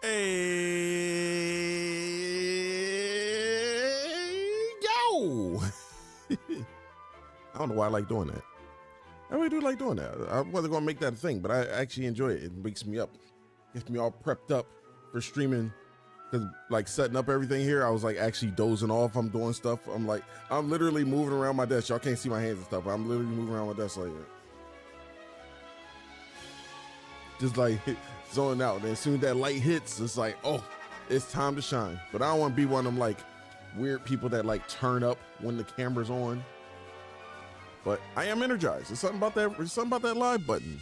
Hey, yo! I don't know why I like doing that. I really do like doing that. I wasn't gonna make that a thing, but I actually enjoy it. It wakes me up, gets me all prepped up for streaming. Cause like setting up everything here, I was like actually dozing off. I'm doing stuff. I'm literally moving around my desk. Y'all can't see my hands and stuff, but I'm literally moving around my desk like that. Just like zoning out. And as soon as that light hits, it's like, oh, it's time to shine. But I don't want to be one of them like weird people that like turn up when the camera's on. But I am energized. There's something about that. There's something about that live button.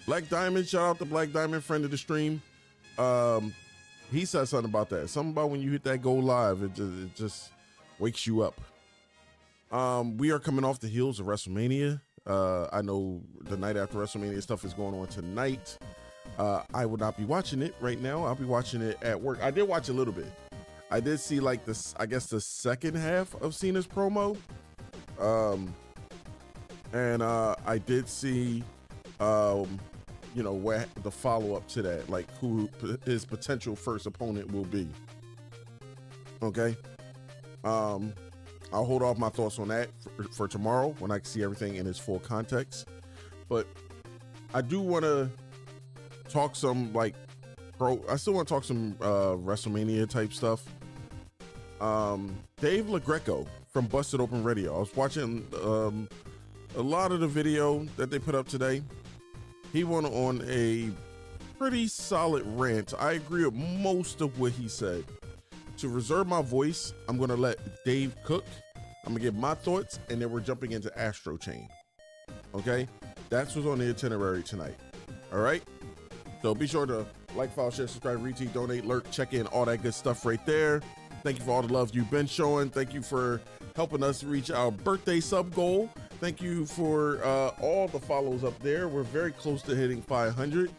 Black Diamond, shout out to Black Diamond, friend of the stream. He said something about that. Something about when you hit that go live, it just wakes you up. We are coming off the heels of WrestleMania. I know the night after WrestleMania stuff is going on tonight. I will not be watching it right now. I'll be watching it at work. I did watch a little bit. I did see like this, I guess the second half of Cena's promo. And I did see, you know, where the follow-up to that, like who his potential first opponent will be. Okay. I'll hold off my thoughts on that for tomorrow when I can see everything in its full context. But I do want to talk some I still want to talk some WrestleMania type stuff. Dave LaGreco from Busted Open Radio. I was watching a lot of the video that they put up today. He went on a pretty solid rant. I agree with most of what he said. To reserve my voice, I'm going to let Dave cook. I'm going to give my thoughts, and then we're jumping into Astro Chain. Okay? That's what's on the itinerary tonight. All right? So be sure to like, follow, share, subscribe, retweet, donate, lurk, check in, all that good stuff right there. Thank you for all the love you've been showing. Thank you for helping us reach our birthday sub goal. Thank you for all the follows up there. We're very close to hitting 500.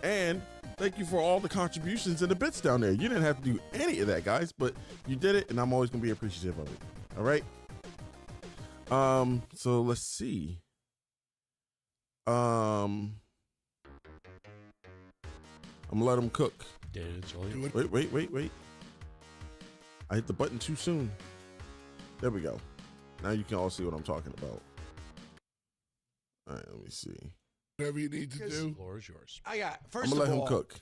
And thank you for all the contributions and the bits down there. You didn't have to do any of that, guys, but you did it, and I'm always going to be appreciative of it. All right? So let's see. I'm going to let him cook. Wait. I hit the button too soon. There we go. Now you can all see what I'm talking about. All right, let me see. Whatever you need to do. The floor is yours. I'm gonna let him cook.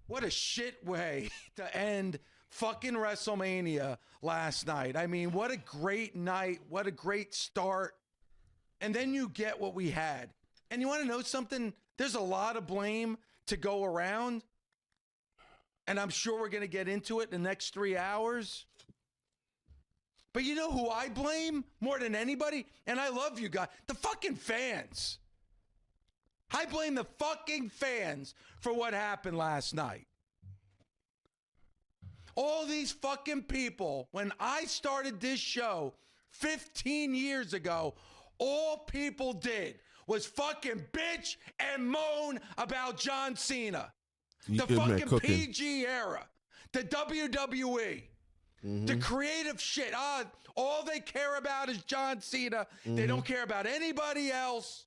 What a shit way to end fucking WrestleMania last night. I mean, what a great night. What a great start. And then you get what we had. And you want to know something? There's a lot of blame to go around. And I'm sure we're going to get into it in the next 3 hours. But you know who I blame more than anybody? And I love you guys. The fucking fans. I blame the fucking fans for what happened last night. All these fucking people, when I started this show 15 years ago, all people did was fucking bitch and moan about John Cena. The fucking PG era, the WWE, the creative shit. All they care about is John Cena. They don't care about anybody else.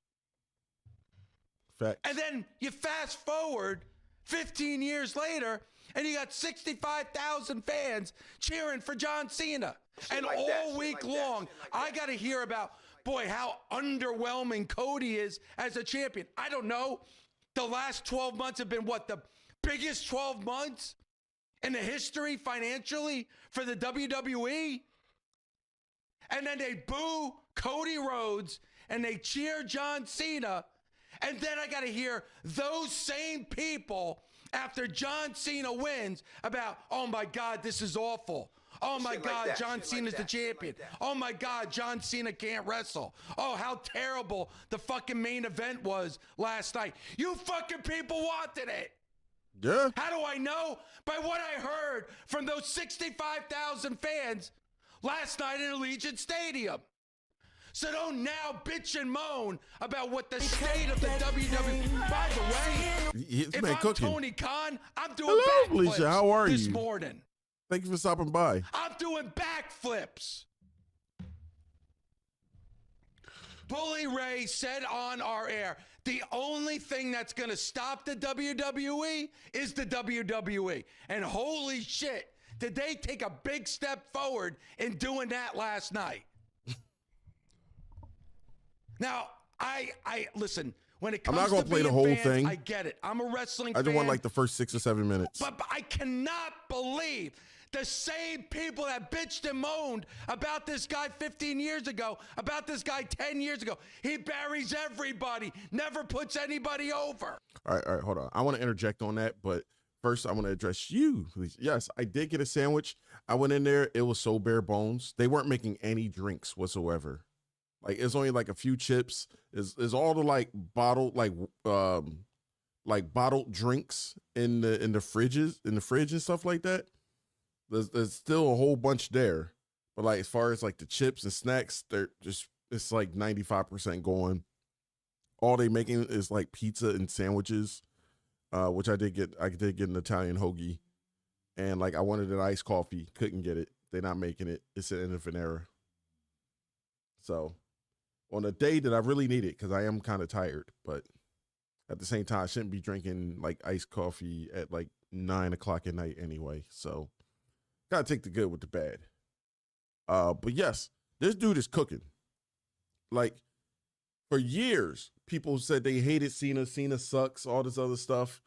Facts. And then you fast forward 15 years later, and you got 65,000 fans cheering for John Cena. And like all week long, I got to hear about, boy, how underwhelming Cody is as a champion. I don't know. The last 12 months have been what, the biggest 12 months in the history financially for the WWE? And then they boo Cody Rhodes and they cheer John Cena. And then I got to hear those same people after John Cena wins about, oh my God, this is awful. Oh my God, John Cena's the champion. Oh my God, John Cena can't wrestle. Oh, how terrible the fucking main event was last night. You fucking people wanted it. Yeah. How do I know? By what I heard from those 65,000 fans last night in Allegiant Stadium. So don't now bitch and moan about what the state of the WWE. By the way, if I'm cooking. Tony Khan, I'm doing Hello, backflips Alicia. How are this you? morning. Thank you for stopping by. I'm doing backflips. Bully Ray said on our air The only thing that's going to stop the WWE is the WWE. And holy shit, did they take a big step forward in doing that last night? Now, I listen, when it comes I'm not gonna to play the being whole fans, thing. I get it. I'm a wrestling I fan. just want like the first 6 or 7 minutes. But I cannot believe the same people that bitched and moaned about this guy 15 years ago, about this guy 10 years ago. He buries everybody, never puts anybody over. All right, hold on. I want to interject on that, but first I want to address you, please. Yes, I did get a sandwich. I went in there. It was so bare bones. They weren't making any drinks whatsoever. Like, it's only like a few chips. Is all the like bottled bottled drinks in the fridge and stuff like that. There's still a whole bunch there, but like as far as like the chips and snacks, they're just, it's like 95% gone. All they making is like pizza and sandwiches, which I did get an Italian hoagie, and like I wanted an iced coffee, couldn't get it. They're not making it. It's an error. So on a day that I really need it, because I am kind of tired, but at the same time, I shouldn't be drinking like iced coffee at like 9 o'clock at night anyway. So gotta take the good with the bad. But yes, this dude is cooking. Like, for years, people said they hated Cena. Cena sucks, all this other stuff.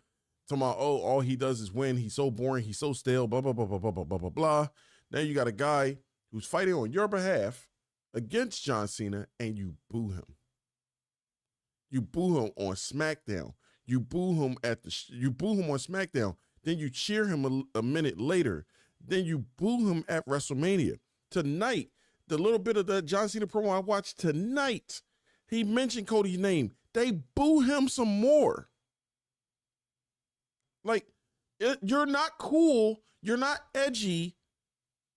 Talking about, oh, all he does is win. He's so boring. He's so stale, blah, blah, blah, blah, blah, blah, blah, blah, blah. Now you got a guy who's fighting on your behalf against John Cena, and you boo him. You boo him on SmackDown. You boo him on SmackDown. Then you cheer him a minute later. Then you boo him at WrestleMania. Tonight, the little bit of the John Cena promo I watched tonight, he mentioned Cody's name. They boo him some more. Like, you're not cool. You're not edgy.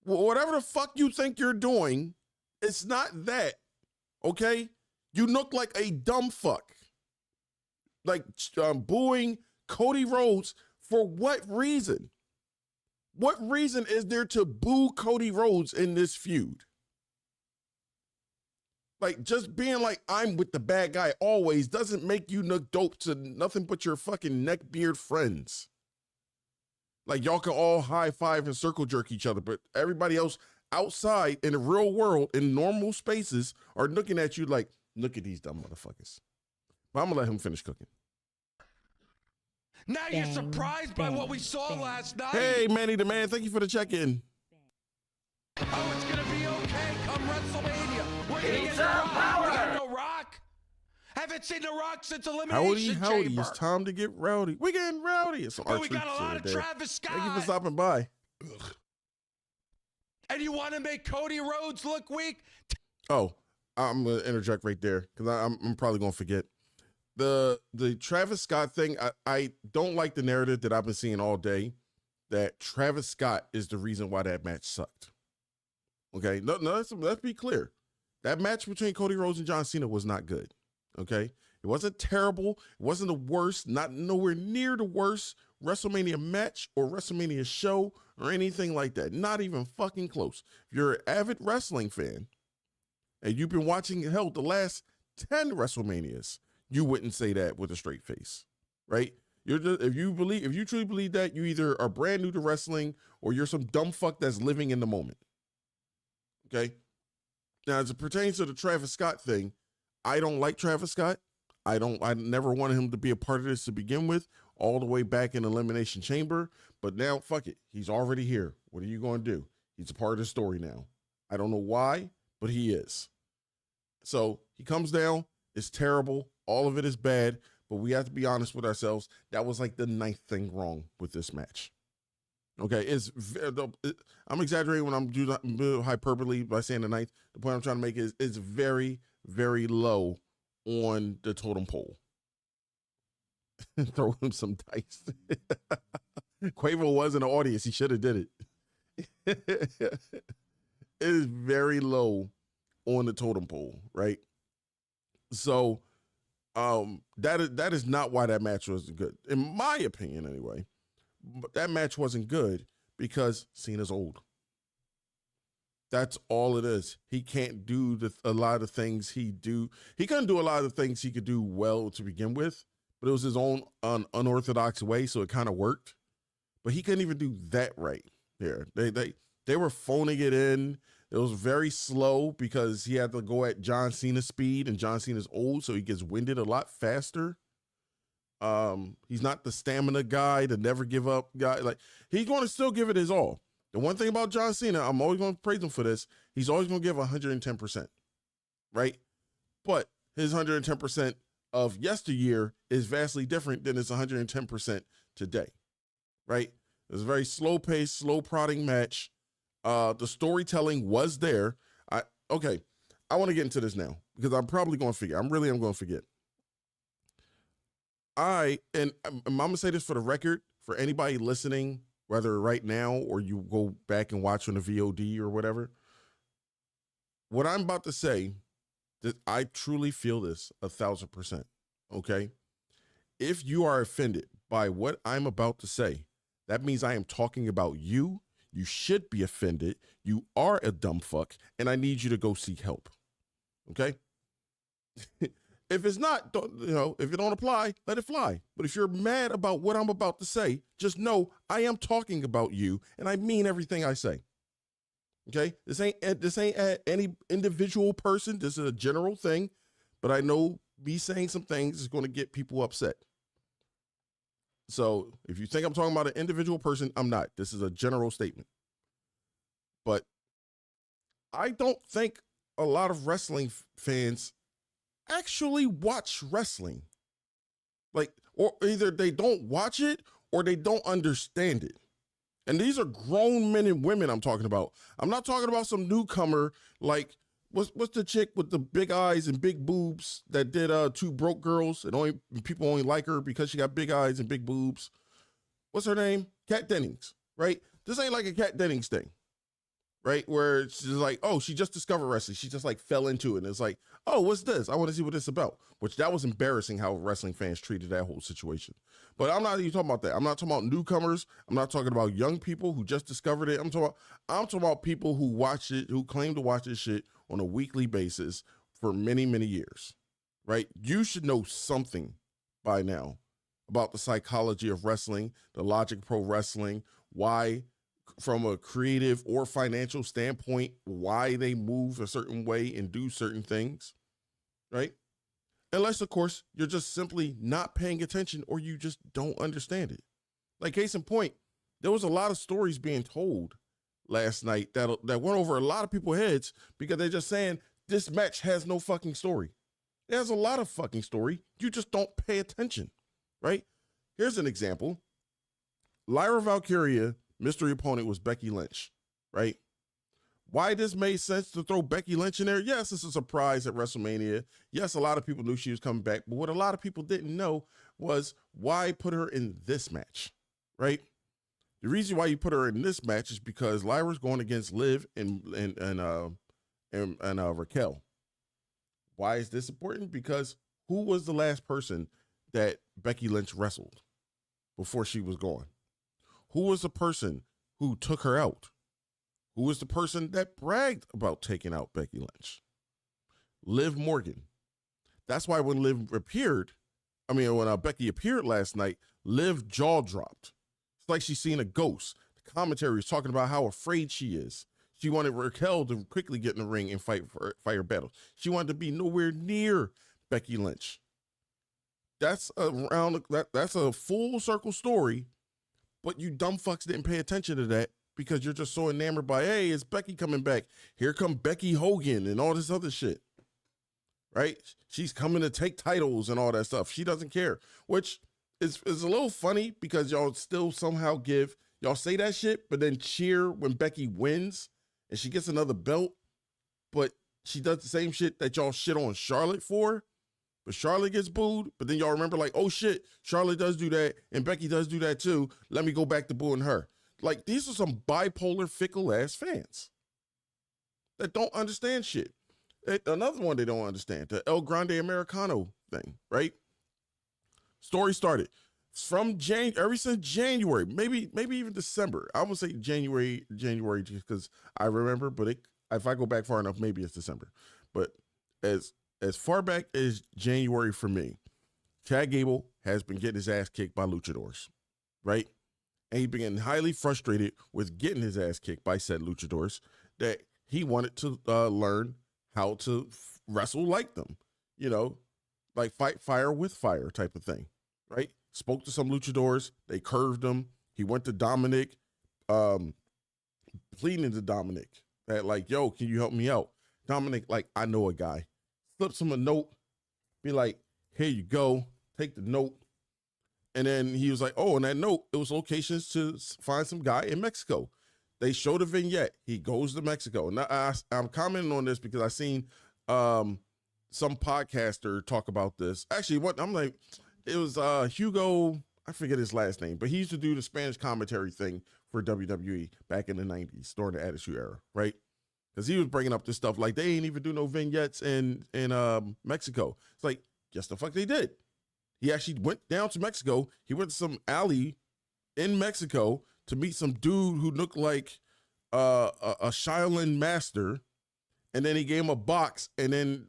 Whatever the fuck you think you're doing, it's not that, okay? You look like a dumb fuck. Like, booing Cody Rhodes for what reason? What reason is there to boo Cody Rhodes in this feud? Like, just being like, I'm with the bad guy always doesn't make you look dope to nothing but your fucking neckbeard friends. Like, y'all can all high five and circle jerk each other, but everybody else outside in the real world, in normal spaces, are looking at you like, look at these dumb motherfuckers. But I'm gonna let him finish cooking. Now you're surprised by what we saw last night? Hey, Manny the Man, thank you for the check-in. Oh, it's gonna be okay come WrestleMania. We're gonna get The Rock. We got no Rock. Haven't seen The Rock since Elimination Howdy, Chamber. it's time to get rowdy. We're getting rowdy. It's But we got a lot of Travis Scott. Thank you for stopping by. And you want to make Cody Rhodes look weak? Oh, I'm gonna interject right there because I'm probably gonna forget. The Travis Scott thing, I don't like the narrative that I've been seeing all day that Travis Scott is the reason why that match sucked. Okay, no, let's be clear. That match between Cody Rhodes and John Cena was not good. Okay, it wasn't terrible. It wasn't the worst, not nowhere near the worst WrestleMania match or WrestleMania show or anything like that. Not even fucking close. If you're an avid wrestling fan and you've been watching hell the last 10 WrestleManias, you wouldn't say that with a straight face, right? If you truly believe that, you either are brand new to wrestling or you're some dumb fuck that's living in the moment. Okay. Now, as it pertains to the Travis Scott thing, I don't like Travis Scott. I never wanted him to be a part of this to begin with, all the way back in Elimination Chamber. But now, fuck it. He's already here. What are you going to do? He's a part of the story now. I don't know why, but he is. So he comes down. It's terrible. All of it is bad, but we have to be honest with ourselves. That was like the 9th thing wrong with this match. Okay, I'm exaggerating when I'm doing hyperbole by saying the 9th. The point I'm trying to make is it's very, very low on the totem pole. Throw him some dice. Quavo was in the audience. He should have did it. It is very low on the totem pole, right? So that is not why that match was good, in my opinion anyway. But that match wasn't good because Cena's old. That's all it is. He can't do a lot of things he do. He couldn't do a lot of the things he could do well to begin with, but it was his own unorthodox way, so it kind of worked. But he couldn't even do that right there. They were phoning it in. It was very slow because he had to go at John Cena's speed, and John Cena's old, so he gets winded a lot faster. He's not the stamina guy, the never give up guy. Like, he's going to still give it his all. The one thing about John Cena, I'm always going to praise him for this. He's always going to give 110%, right? But his 110% of yesteryear is vastly different than his 110% today, right? It was a very slow paced, slow prodding match. The storytelling was there. I want to get into this now because I'm probably going to forget. I'm going to forget. I'm going to say this for the record, for anybody listening, whether right now or you go back and watch on the VOD or whatever. What I'm about to say, that I truly feel this 1,000%. Okay. If you are offended by what I'm about to say, that means I am talking about you. You should be offended. You are a dumb fuck, and I need you to go seek help. Okay? If it's not, if it don't apply, let it fly. But if you're mad about what I'm about to say, just know I am talking about you, and I mean everything I say. Okay? This ain't at any individual person. This is a general thing, but I know me saying some things is going to get people upset. So if you think I'm talking about an individual person, I'm not. This is a general statement. But I don't think a lot of wrestling fans actually watch wrestling. Like, or either they don't watch it or they don't understand it. And these are grown men and women I'm talking about. I'm not talking about some newcomer like, what's the chick with the big eyes and big boobs that did Two Broke Girls and people only like her because she got big eyes and big boobs? What's her name? Kat Dennings, right? This ain't like a Kat Dennings thing, right? Where she's like, oh, she just discovered wrestling. She just like fell into it. And it's like, oh, what's this? I want to see what it's about. Which that was embarrassing how wrestling fans treated that whole situation. But I'm not even talking about that. I'm not talking about newcomers. I'm not talking about young people who just discovered it. I'm talking about people who watch it, who claim to watch this shit on a weekly basis for many, many years, right? You should know something by now about the psychology of wrestling, the logic pro wrestling, why, from a creative or financial standpoint, why they move a certain way and do certain things, right? Unless, of course, you're just simply not paying attention or you just don't understand it. Like, case in point, there was a lot of stories being told last night that went over a lot of people's heads because they're just saying this match has no fucking story. It has a lot of fucking story. You just don't pay attention, right? Here's an example. Lyra Valkyria, mystery opponent was Becky Lynch, right? Why this made sense to throw Becky Lynch in there? Yes, it's a surprise at WrestleMania. Yes, a lot of people knew she was coming back, but what a lot of people didn't know was why put her in this match, right? The reason why you put her in this match is because Lyra's going against Liv and Raquel. Why is this important? Because who was the last person that Becky Lynch wrestled before she was gone? Who was the person who took her out? Who was the person that bragged about taking out Becky Lynch? Liv Morgan. That's why when Becky appeared last night, Liv jaw dropped. It's like she's seen a ghost. The commentary is talking about how afraid she is. She wanted Raquel to quickly get in the ring and fight her battles. She wanted to be nowhere near Becky Lynch. That's a full circle story, but you dumb fucks didn't pay attention to that because you're just so enamored by, hey, it's Becky coming back. Here come Becky Hogan and all this other shit, right? She's coming to take titles and all that stuff. She doesn't care, which is a little funny because y'all still somehow y'all say that shit, but then cheer when Becky wins and she gets another belt, but she does the same shit that y'all shit on Charlotte for, but Charlotte gets booed, but then y'all remember like, oh shit, Charlotte does do that and Becky does do that too. Let me go back to booing her. Like, these are some bipolar, fickle-ass fans that don't understand shit. Another one they don't understand, the El Grande Americano thing, right? Story started from ever since January, maybe even December. I would say January just because I remember, but If I go back far enough, maybe it's December. But as far back as January for me, Chad Gable has been getting his ass kicked by luchadors, right? And he's been getting highly frustrated with getting his ass kicked by said luchadors that he wanted to learn how to wrestle like them, you know, like fight fire with fire type of thing, right? Spoke to some luchadors, they curved him. He went to Dominic, pleading to Dominic that like, yo, can you help me out? Dominic, like, I know a guy. Slips him a note, be like, here you go, take the note. And then he was like, oh, on that note, it was locations to find some guy in Mexico. They showed a vignette. He goes to Mexico. Now, I'm commenting on this because I seen some podcaster talk about this. Actually, I'm like, it was Hugo, I forget his last name, but he used to do the Spanish commentary thing for WWE back in the 90s during the Attitude Era, right? Because he was bringing up this stuff like they ain't even do no vignettes in Mexico. It's like, yes, the fuck they did. He actually went down to Mexico. He went to some alley in Mexico to meet some dude who looked like a Shaolin master. And then he gave him a box. And then,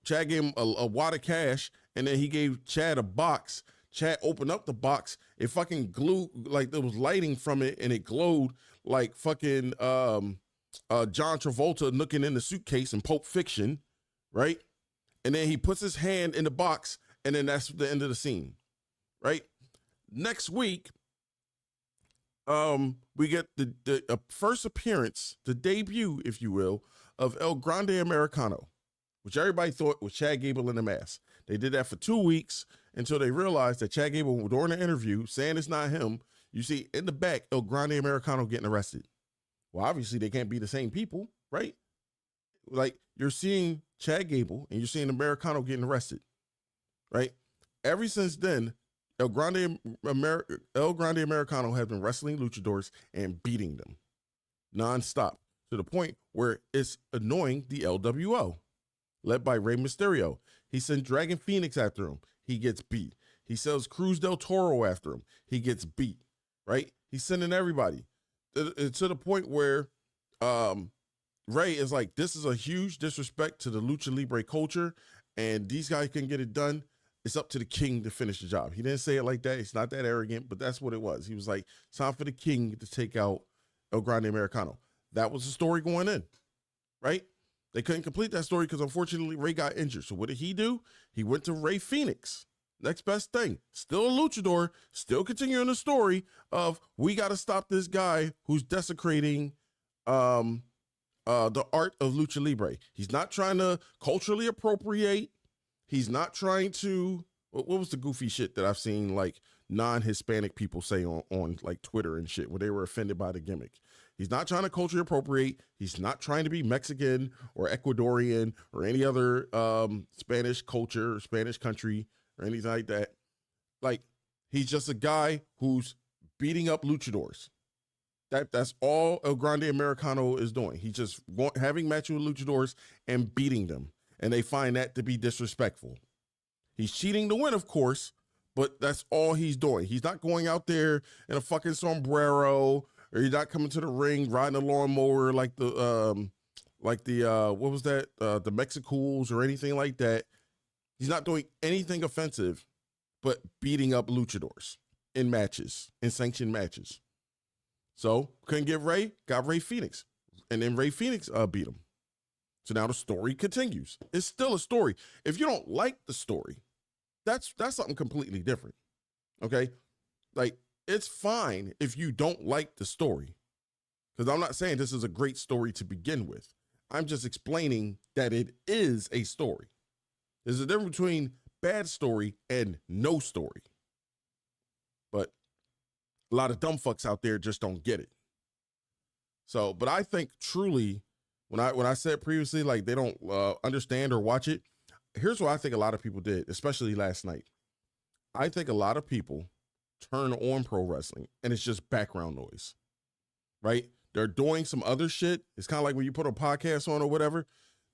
Chad gave him a wad of cash. And then he gave Chad a box. Chad opened up the box. It fucking glowed, like there was lighting from it. And it glowed like fucking John Travolta looking in the suitcase in Pulp Fiction, right? And then he puts his hand in the box. And then that's the end of the scene, right? Next week, we get the first appearance, the debut, if you will, of El Grande Americano, which everybody thought was Chad Gable in the mask. They did that for 2 weeks until they realized that Chad Gable, during the interview, saying it's not him, you see in the back, El Grande Americano getting arrested. Well, obviously they can't be the same people, right? Like you're seeing Chad Gable and you're seeing Americano getting arrested. Right? Ever since then, El Grande Americano has been wrestling luchadors and beating them nonstop to the point where it's annoying the LWO, led by Rey Mysterio. He sent Dragon Phoenix after him. He gets beat. He sells Cruz del Toro after him. He gets beat. Right? He's sending everybody to the point where Rey is like, this is a huge disrespect to the Lucha Libre culture, and these guys can get it done. It's up to the king to finish the job. He didn't say it like that. It's not that arrogant, but that's what it was. He was like, it's time for the king to take out El Grande Americano. That was the story going in, right? They couldn't complete that story because unfortunately Rey got injured. So what did he do? He went to Rey Fenix. Next best thing. Still a luchador, still continuing the story of we got to stop this guy who's desecrating the art of Lucha Libre. He's not trying to culturally appropriate. He's not trying to, what was the goofy shit that I've seen like non-Hispanic people say on like Twitter and shit where they were offended by the gimmick. He's not trying to culturally appropriate. He's not trying to be Mexican or Ecuadorian or any other Spanish culture or Spanish country or anything like that. Like he's just a guy who's beating up luchadors. That's all El Grande Americano is doing. He's just having matches with luchadors and beating them. And they find that to be disrespectful. He's cheating to win, of course, but that's all he's doing. He's not going out there in a fucking sombrero, or he's not coming to the ring riding a lawnmower like the what was that? The Mexicools or anything like that. He's not doing anything offensive, but beating up luchadors in matches, in sanctioned matches. So couldn't get Rey, got Rey Fenix, and then Rey Fenix beat him. So now the story continues. It's still a story. If you don't like the story, that's something completely different. Okay? Like, it's fine if you don't like the story. Because I'm not saying this is a great story to begin with. I'm just explaining that it is a story. There's a difference between bad story and no story. But a lot of dumb fucks out there just don't get it. So, but I think truly, when I said previously, like they don't understand or watch it, here's what I think a lot of people did, especially last night. I think a lot of people turn on pro wrestling and it's just background noise, right? They're doing some other shit. It's kind of like when you put a podcast on or whatever,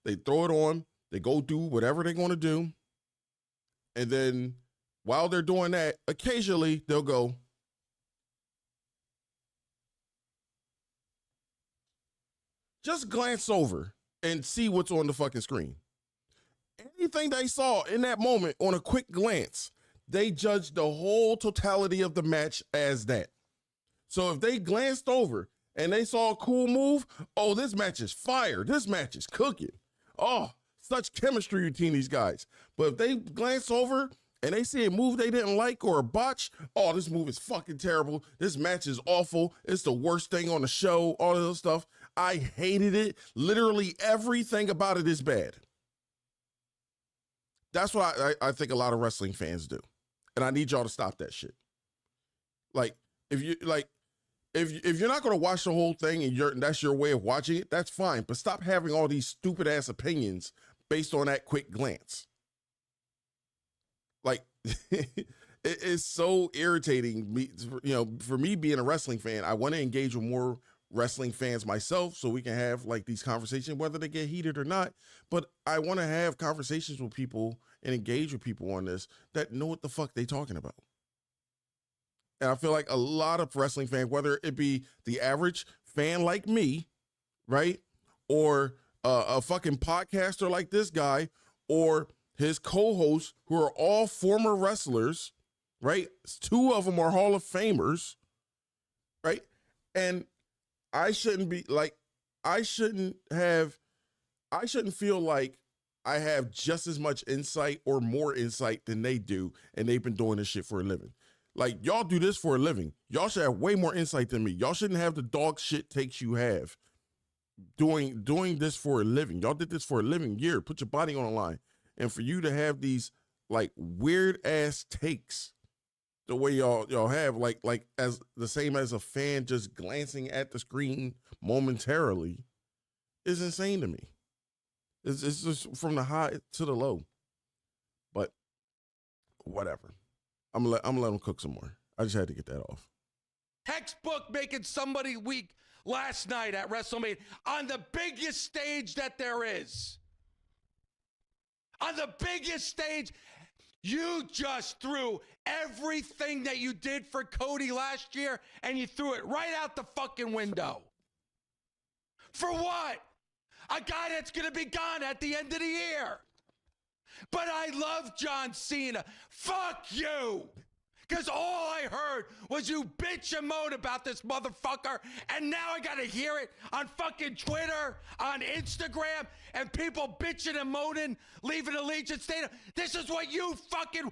they throw it on, they go do whatever they're going to do. And then while they're doing that, occasionally they'll go, just glance over and see what's on the fucking screen. Anything they saw in that moment on a quick glance, they judged the whole totality of the match as that. So if they glanced over and they saw a cool move, oh, this match is fire. This match is cooking. Oh, such chemistry between these guys. But if they glance over and they see a move they didn't like or a botch, oh, this move is fucking terrible. This match is awful. It's the worst thing on the show, all of this stuff. I hated it. Literally everything about it is bad. That's what I think a lot of wrestling fans do. And I need y'all to stop that shit. Like, if you're not going to watch the whole thing and that's your way of watching it, that's fine. But stop having all these stupid ass opinions based on that quick glance. Like, it is so irritating. Me, for me being a wrestling fan, I want to engage with more wrestling fans myself so we can have like these conversations, whether they get heated or not. But I want to have conversations with people and engage with people on this that know what the fuck they talking about. And I feel like a lot of wrestling fans, whether it be the average fan like me, right? Or a fucking podcaster like this guy, or his co-hosts who are all former wrestlers, right? 2 of them are Hall of Famers, right? And I shouldn't feel like I have just as much insight or more insight than they do, and they've been doing this shit for a living. Like, y'all do this for a living. Y'all should have way more insight than me. Y'all shouldn't have the dog shit takes you have doing this for a living. Y'all did this for a living year. Put your body on the line. And for you to have these like weird ass takes the way y'all have, like as the same as a fan just glancing at the screen momentarily, is insane to me. It's just from the high to the low. But whatever. I'm gonna let them cook some more. I just had to get that off. Textbook making somebody weak last night at WrestleMania on the biggest stage that there is. On the biggest stage, you just threw everything that you did for Cody last year and you threw it right out the fucking window. For what? A guy that's going to be gone at the end of the year. But I love John Cena. Fuck you. Because all I heard was you bitch and moan about this motherfucker, and now I gotta hear it on fucking Twitter, on Instagram, and people bitching and moaning, leaving Allegiant Stadium. This is what you fucking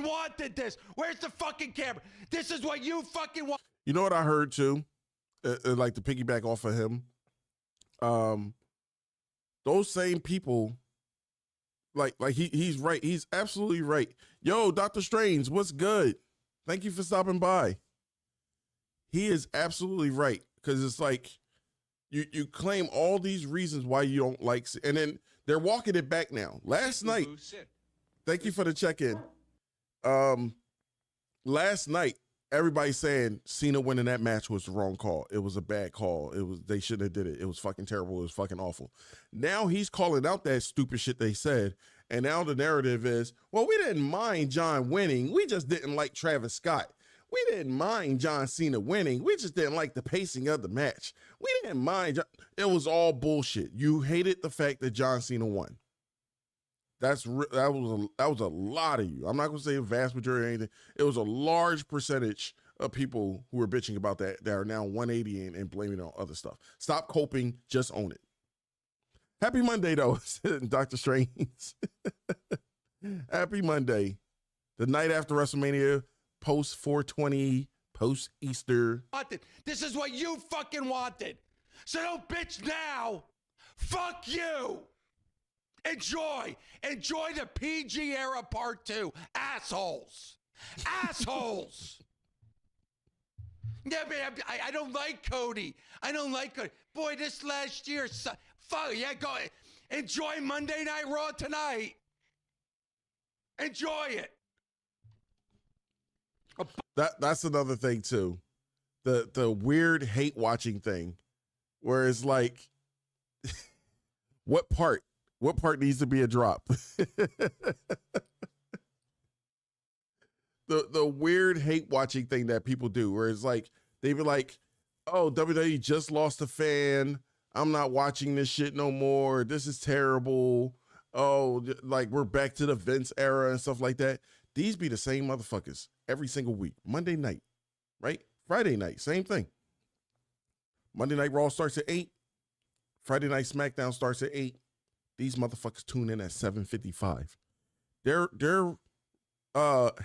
wanted this. Where's the fucking camera? This is what you fucking want. You know what I heard too? Like to piggyback off of him. Those same people, like he's right. He's absolutely right. Yo, Dr. Strange, what's good? Thank you for stopping by. He is absolutely right, because it's like you claim all these reasons why you don't like, and then they're walking it back now. Last night, thank you for the check-in. Last night, everybody's saying Cena winning that match was the wrong call. It was a bad call. They shouldn't have did it. It was fucking terrible. It was fucking awful. Now he's calling out that stupid shit they said. And now the narrative is, well, we didn't mind John winning. We just didn't like Travis Scott. We didn't mind John Cena winning. We just didn't like the pacing of the match. We didn't mind. It was all bullshit. You hated the fact that John Cena won. That was a lot of you. I'm not going to say a vast majority or anything. It was a large percentage of people who were bitching about that are now 180 and blaming it on other stuff. Stop coping. Just own it. Happy Monday, though, Dr. Strange. Happy Monday. The night after WrestleMania, post 420, post Easter. This is what you fucking wanted. So don't bitch now. Fuck you. Enjoy the PG era part 2. Assholes. Assholes. Yeah, man, I don't like Cody. I don't like Cody. Boy, this last year, fuck, yeah, go. Enjoy Monday Night Raw tonight. Enjoy it. That's another thing too. The weird hate watching thing, where it's like, what part needs to be a drop? The weird hate watching thing that people do, where it's like they be like, oh, WWE just lost a fan. I'm not watching this shit no more. This is terrible. Oh, like we're back to the Vince era and stuff like that. These be the same motherfuckers every single week. Monday night, right? Friday night, same thing. Monday Night Raw starts at 8. Friday Night SmackDown starts at 8. These motherfuckers tune in at 7:55. Their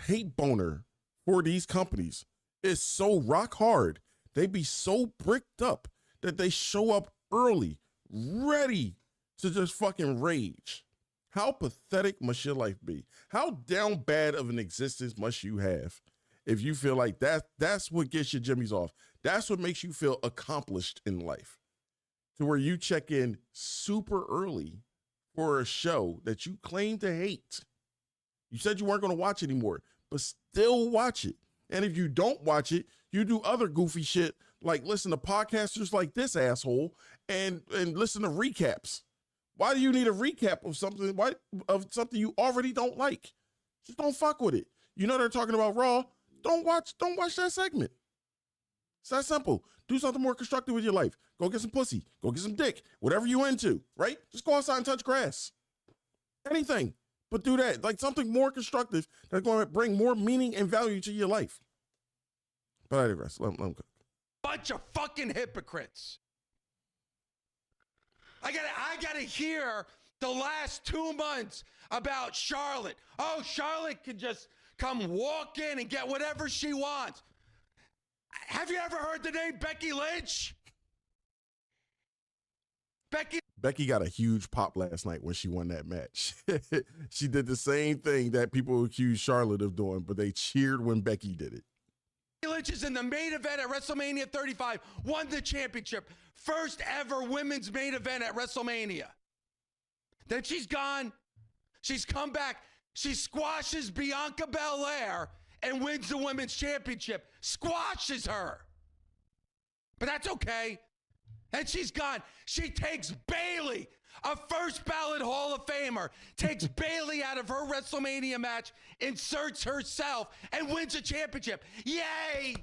hate boner for these companies is so rock hard. They be so bricked up that they show up early, ready to just fucking rage. How pathetic must your life be? How down bad of an existence must you have if you feel like that's what gets your jimmies off? That's what makes you feel accomplished in life, to where you check in super early for a show that you claim to hate. You said you weren't going to watch anymore, but still watch it. And if you don't watch it, you do other goofy shit like listen to podcasters like this asshole and listen to recaps. Why do you need a recap of something? Why of something you already don't like? Just don't fuck with it. You know they're talking about Raw. Don't watch that segment. It's that simple. Do something more constructive with your life. Go get some pussy. Go get some dick. Whatever you into, right? Just go outside and touch grass. Anything. But do that. Like something more constructive that's going to bring more meaning and value to your life. But I digress. Let them go. Bunch of fucking hypocrites. I gotta hear the last 2 months about Charlotte. Oh, Charlotte can just come walk in and get whatever she wants. Have you ever heard the name Becky Lynch? Becky got a huge pop last night when she won that match. She did the same thing that people accused Charlotte of doing, but they cheered when Becky did it. Lynch is in the main event at WrestleMania 35, won the championship. First ever women's main event at WrestleMania. Then she's gone. She's come back. She squashes Bianca Belair and wins the women's championship. Squashes her. But that's okay. And she's gone. She takes Bayley, a first ballot Hall of Famer, takes Bayley out of her WrestleMania match, inserts herself, and wins a championship. Yay!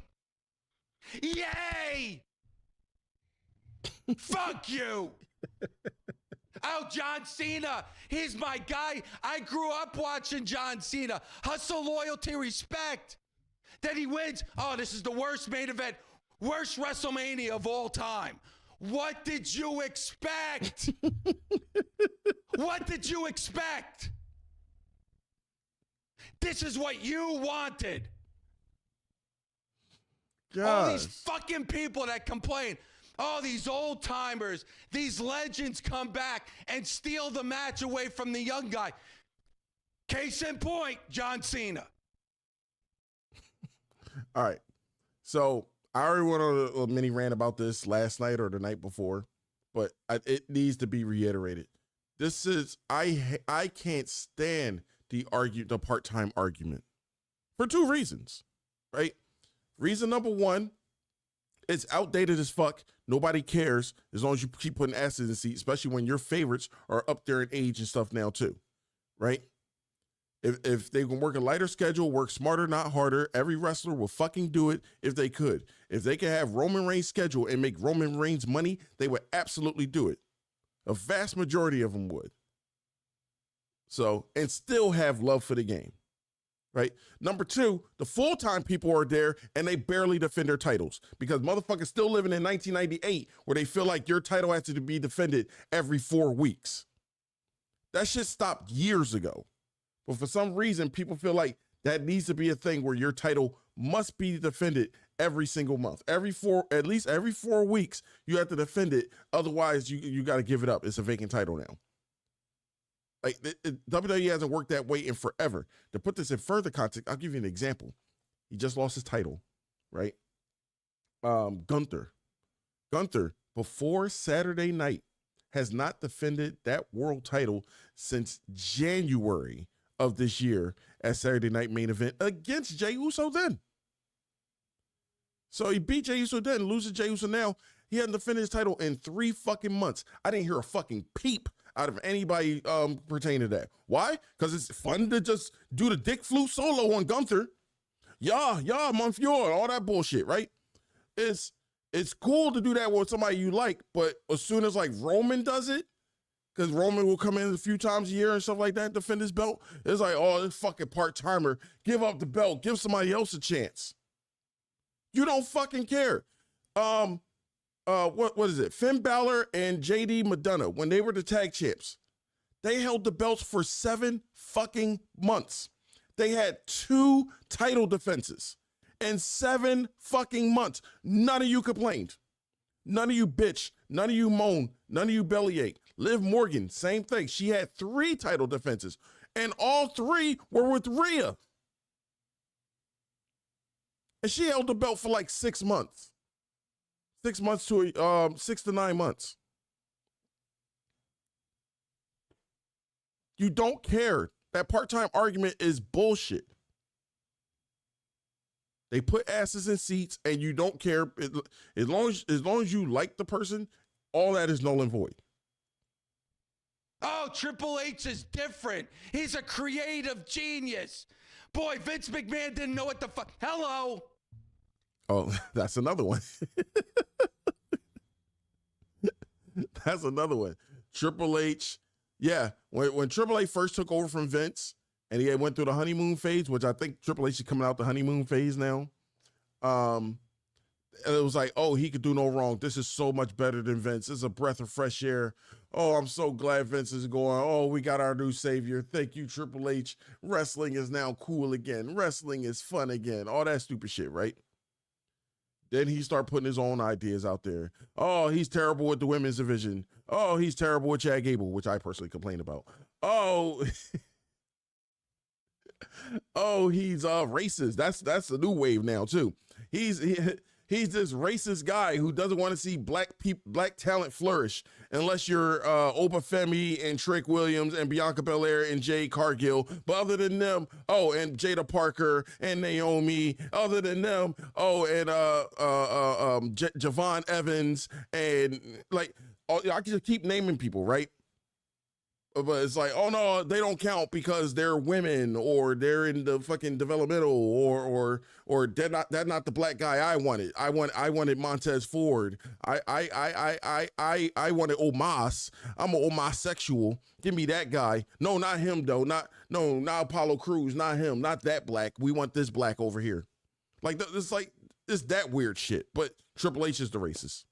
Yay! Fuck you! Oh, John Cena. He's my guy. I grew up watching John Cena. Hustle, loyalty, respect. Then he wins. Oh, this is the worst main event, worst WrestleMania of all time. What did you expect? What did you expect? This is what you wanted. Gosh. All these fucking people that complain. Oh, these old timers, these legends come back and steal the match away from the young guy. Case in point, John Cena. All right. So I already went on a mini rant about this last night or the night before, but it needs to be reiterated. This is, I can't stand the part-time argument for two reasons, right? Reason number one, it's outdated as fuck. Nobody cares as long as you keep putting asses in the seat, especially when your favorites are up there in age and stuff now too, right? If they can work a lighter schedule, work smarter, not harder, every wrestler will fucking do it if they could. If they could have Roman Reigns' schedule and make Roman Reigns money, they would absolutely do it. A vast majority of them would. So, and still have love for the game, right? Number two, the full-time people are there and they barely defend their titles because motherfuckers still living in 1998 where they feel like your title has to be defended every 4 weeks. That shit stopped years ago. But for some reason, people feel like that needs to be a thing where your title must be defended every single month. At least every 4 weeks, you have to defend it. Otherwise, you got to give it up. It's a vacant title now. Like WWE hasn't worked that way in forever. To put this in further context, I'll give you an example. He just lost his title, right? Gunther, before Saturday night, has not defended that world title since January of this year at Saturday Night Main Event against Jey Uso then. So he beat Jey Uso then, loses Jey Uso now. He hadn't defended his title in 3 fucking months. I didn't hear a fucking peep out of anybody pertaining to that. Why? Because it's fun to just do the dick flute solo on Gunther. Yeah, Monfior, all that bullshit, right? It's It's cool to do that with somebody you like, but as soon as like Roman does it, because Roman will come in a few times a year and stuff like that, defend his belt. It's like, oh, this fucking part-timer. Give up the belt. Give somebody else a chance. You don't fucking care. What is it? Finn Balor and JD McDonough, when they were the tag champs, they held the belts for 7 fucking months. They had 2 title defenses in 7 fucking months. None of you complained. None of you bitch. None of you moan. None of you bellyache. Liv Morgan, same thing. She had 3 title defenses, and all 3 were with Rhea. And she held the belt for like 6 months. 6 months to 6 to 9 months. You don't care. That part-time argument is bullshit. They put asses in seats and you don't care. As long as you like the person, all that is null and void. Oh, Triple H is different. He's a creative genius. Boy, Vince McMahon didn't know what the fuck. Hello. Oh, that's another one. That's another one. Triple H. Yeah, when Triple H first took over from Vince and he had went through the honeymoon phase, which I think Triple H is coming out the honeymoon phase now. And it was like, oh, he could do no wrong. This is so much better than Vince. This is a breath of fresh air. Oh, I'm so glad Vince is going. Oh, we got our new savior. Thank you, Triple H. Wrestling is now cool again. Wrestling is fun again. All that stupid shit, right? Then he started putting his own ideas out there. Oh, he's terrible with the women's division. Oh, he's terrible with Chad Gable, which I personally complain about. Oh, oh, he's racist. That's the new wave now too. He's this racist guy who doesn't want to see black talent flourish unless you're Oba Femi and Trick Williams and Bianca Belair and Jade Cargill. But other than them, oh, and Jada Parker and Naomi. Other than them, oh, and Javon Evans and like I can just keep naming people, right? But it's like, oh no, they don't count because they're women or they're in the fucking developmental or they're not the black guy I wanted. I wanted Montez Ford. I wanted Omos. I'm an Omosexual. Give me that guy. No, not him though. Not Apollo Crews. Not him. Not that black. We want this black over here. Like it's that weird shit. But Triple H is the racist.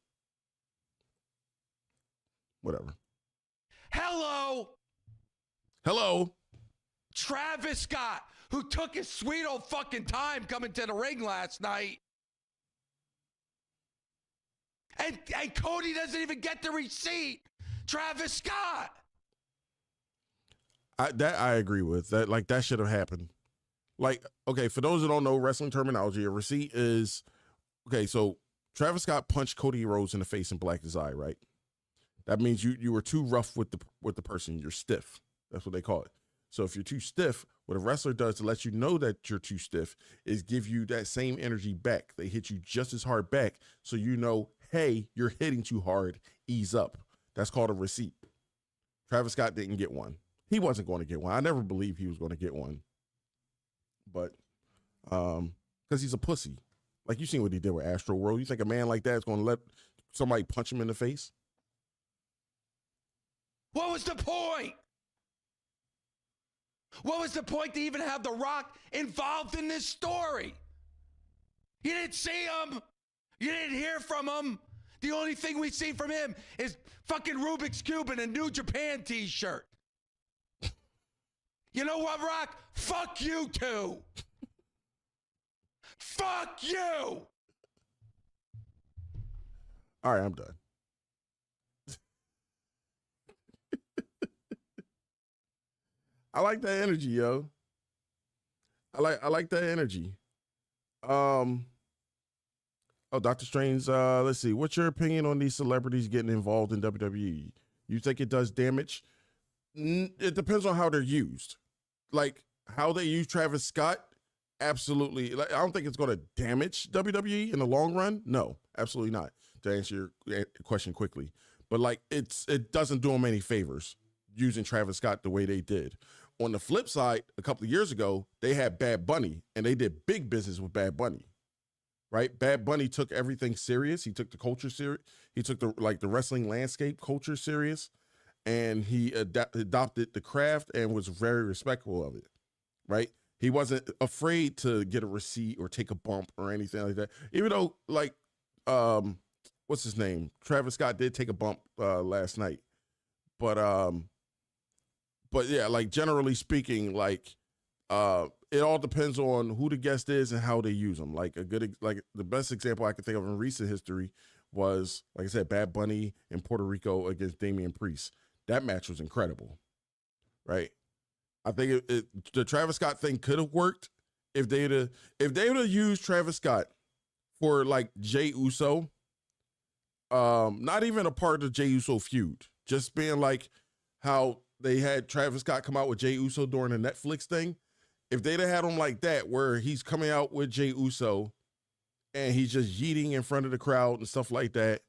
Whatever. Hello. Travis Scott, who took his sweet old fucking time coming to the ring last night. And Cody doesn't even get the receipt. Travis Scott. I agree with that. Like that should have happened. Like, okay, for those that don't know wrestling terminology, a receipt is, okay, so Travis Scott punched Cody Rhodes in the face and blacked his eye, right? That means you were too rough with the person. You're stiff. That's what they call it. So if you're too stiff, what a wrestler does to let you know that you're too stiff is give you that same energy back. They hit you just as hard back so you know, hey, you're hitting too hard. Ease up. That's called a receipt. Travis Scott didn't get one. He wasn't going to get one. I never believed he was going to get one. But because he's a pussy. Like you seen what he did with Astral World. You think a man like that is going to let somebody punch him in the face? What was the point? What was the point to even have The Rock involved in this story? You didn't see him. You didn't hear from him. The only thing we see from him is fucking Rubik's Cube and a New Japan t-shirt. You know what, Rock? Fuck you too. Fuck you. All right, I'm done. I like that energy, yo. I like that energy. Oh, Dr. Strange, let's see. What's your opinion on these celebrities getting involved in WWE? You think it does damage? It depends on how they're used. Like how they use Travis Scott, absolutely. Like I don't think it's going to damage WWE in the long run. No, absolutely not. To answer your question quickly, but like it doesn't do them any favors using Travis Scott the way they did. On the flip side, a couple of years ago, they had Bad Bunny, and they did big business with Bad Bunny, right? Bad Bunny took everything serious. He took the culture serious. He took the wrestling landscape culture serious, and he adopted the craft and was very respectful of it, right? He wasn't afraid to get a receipt or take a bump or anything like that. Even though, like, what's his name? Travis Scott did take a bump last night, but yeah, like generally speaking, like it all depends on who the guest is and how they use them. Like the best example I could think of in recent history was, like I said, Bad Bunny in Puerto Rico against Damian Priest. That match was incredible, right? I think the Travis Scott thing could have worked if they would have used Travis Scott for like Jey Uso, not even a part of the Jey Uso feud, just being like how they had Travis Scott come out with Jey Uso during the Netflix thing. If they'd have had him like that, where he's coming out with Jey Uso and he's just yeeting in front of the crowd and stuff like that,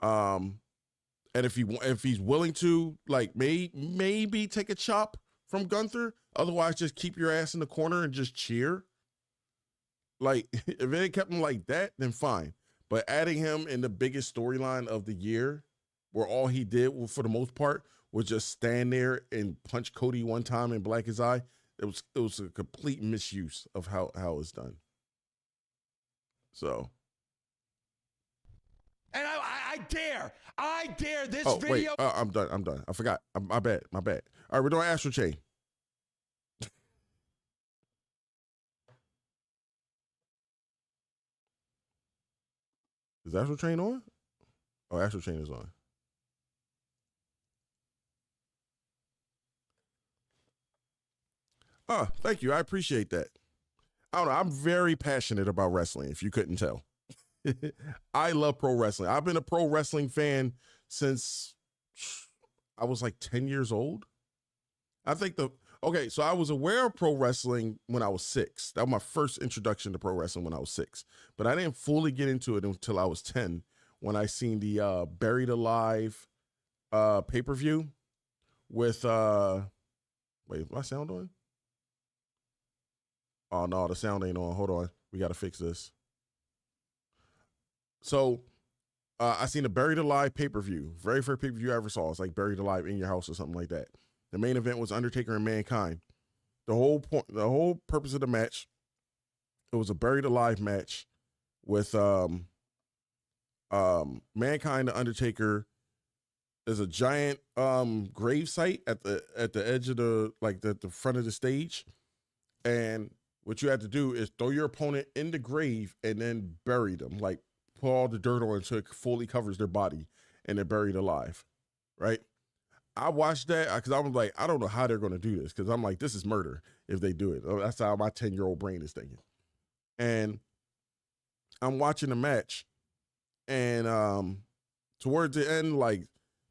and if he's willing to, like, maybe take a chop from Gunther, otherwise just keep your ass in the corner and just cheer. Like, if they kept him like that, then fine. But adding him in the biggest storyline of the year, where all he did, for the most part, was just stand there and punch Cody one time and black his eye, it was a complete misuse of how it's done. So. And I dare this Wait, video. I'm done. I forgot. My bad. All right, we're doing Astral Chain. Is Astral Chain on? Oh, Astral Chain is on. Oh, thank you. I appreciate that. I don't know. I'm very passionate about wrestling, if you couldn't tell. I love pro wrestling. I've been a pro wrestling fan since I was like 10 years old. So I was aware of pro wrestling when I was 6. That was my first introduction to pro wrestling, when I was 6. But I didn't fully get into it until I was 10, when I seen the Buried Alive pay-per-view with wait, my sound on? Oh no, the sound ain't on. Hold on. We gotta fix this. So I seen the Buried Alive pay-per-view. Very first pay-per-view I ever saw. It's like Buried Alive in Your House or something like that. The main event was Undertaker and Mankind. The whole purpose of the match, it was a Buried Alive match with Mankind and Undertaker. There's a giant grave site at the edge of the front of the stage, and what you have to do is throw your opponent in the grave and then bury them, like put all the dirt on until it fully covers their body, and they're buried alive, right? I watched that because I was like, I don't know how they're going to do this, because I'm like, this is murder if they do it. That's how my 10-year-old brain is thinking. And I'm watching the match, and towards the end, like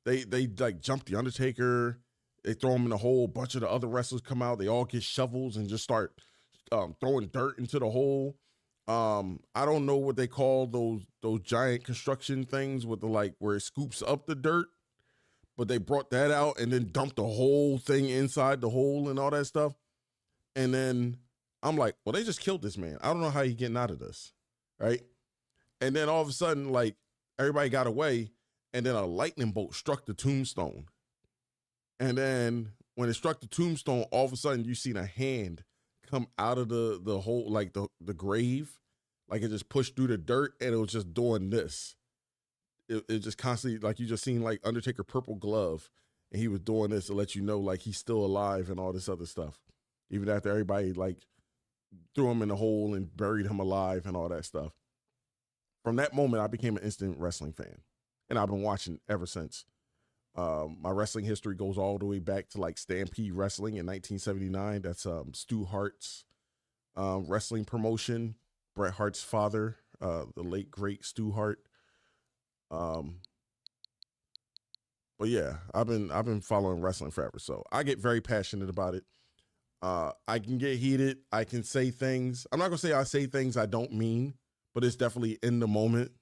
they like jump the Undertaker, they throw him in a hole. A bunch of the other wrestlers come out, they all get shovels and just start throwing dirt into the hole. I don't know what they call those giant construction things with the, like, where it scoops up the dirt, but they brought that out and then dumped the whole thing inside the hole and all that stuff. And then I'm like, well, they just killed this man. I don't know how he's getting out of this, right? And then all of a sudden, like, everybody got away, and then a lightning bolt struck the tombstone. And then when it struck the tombstone, all of a sudden you seen a hand come out of the hole, like the grave, like it just pushed through the dirt, and it was just doing this. It just constantly, like, you just seen like Undertaker purple glove, and he was doing this to let you know, like, he's still alive and all this other stuff, even after everybody like threw him in the hole and buried him alive and all that stuff. From that moment, I became an instant wrestling fan, and I've been watching ever since. My wrestling history goes all the way back to like Stampede Wrestling in 1979. That's Stu Hart's wrestling promotion. Bret Hart's father, the late great Stu Hart. But yeah, I've been following wrestling forever, so I get very passionate about it. I can get heated. I can say things. I'm not gonna say I say things I don't mean, but it's definitely in the moment.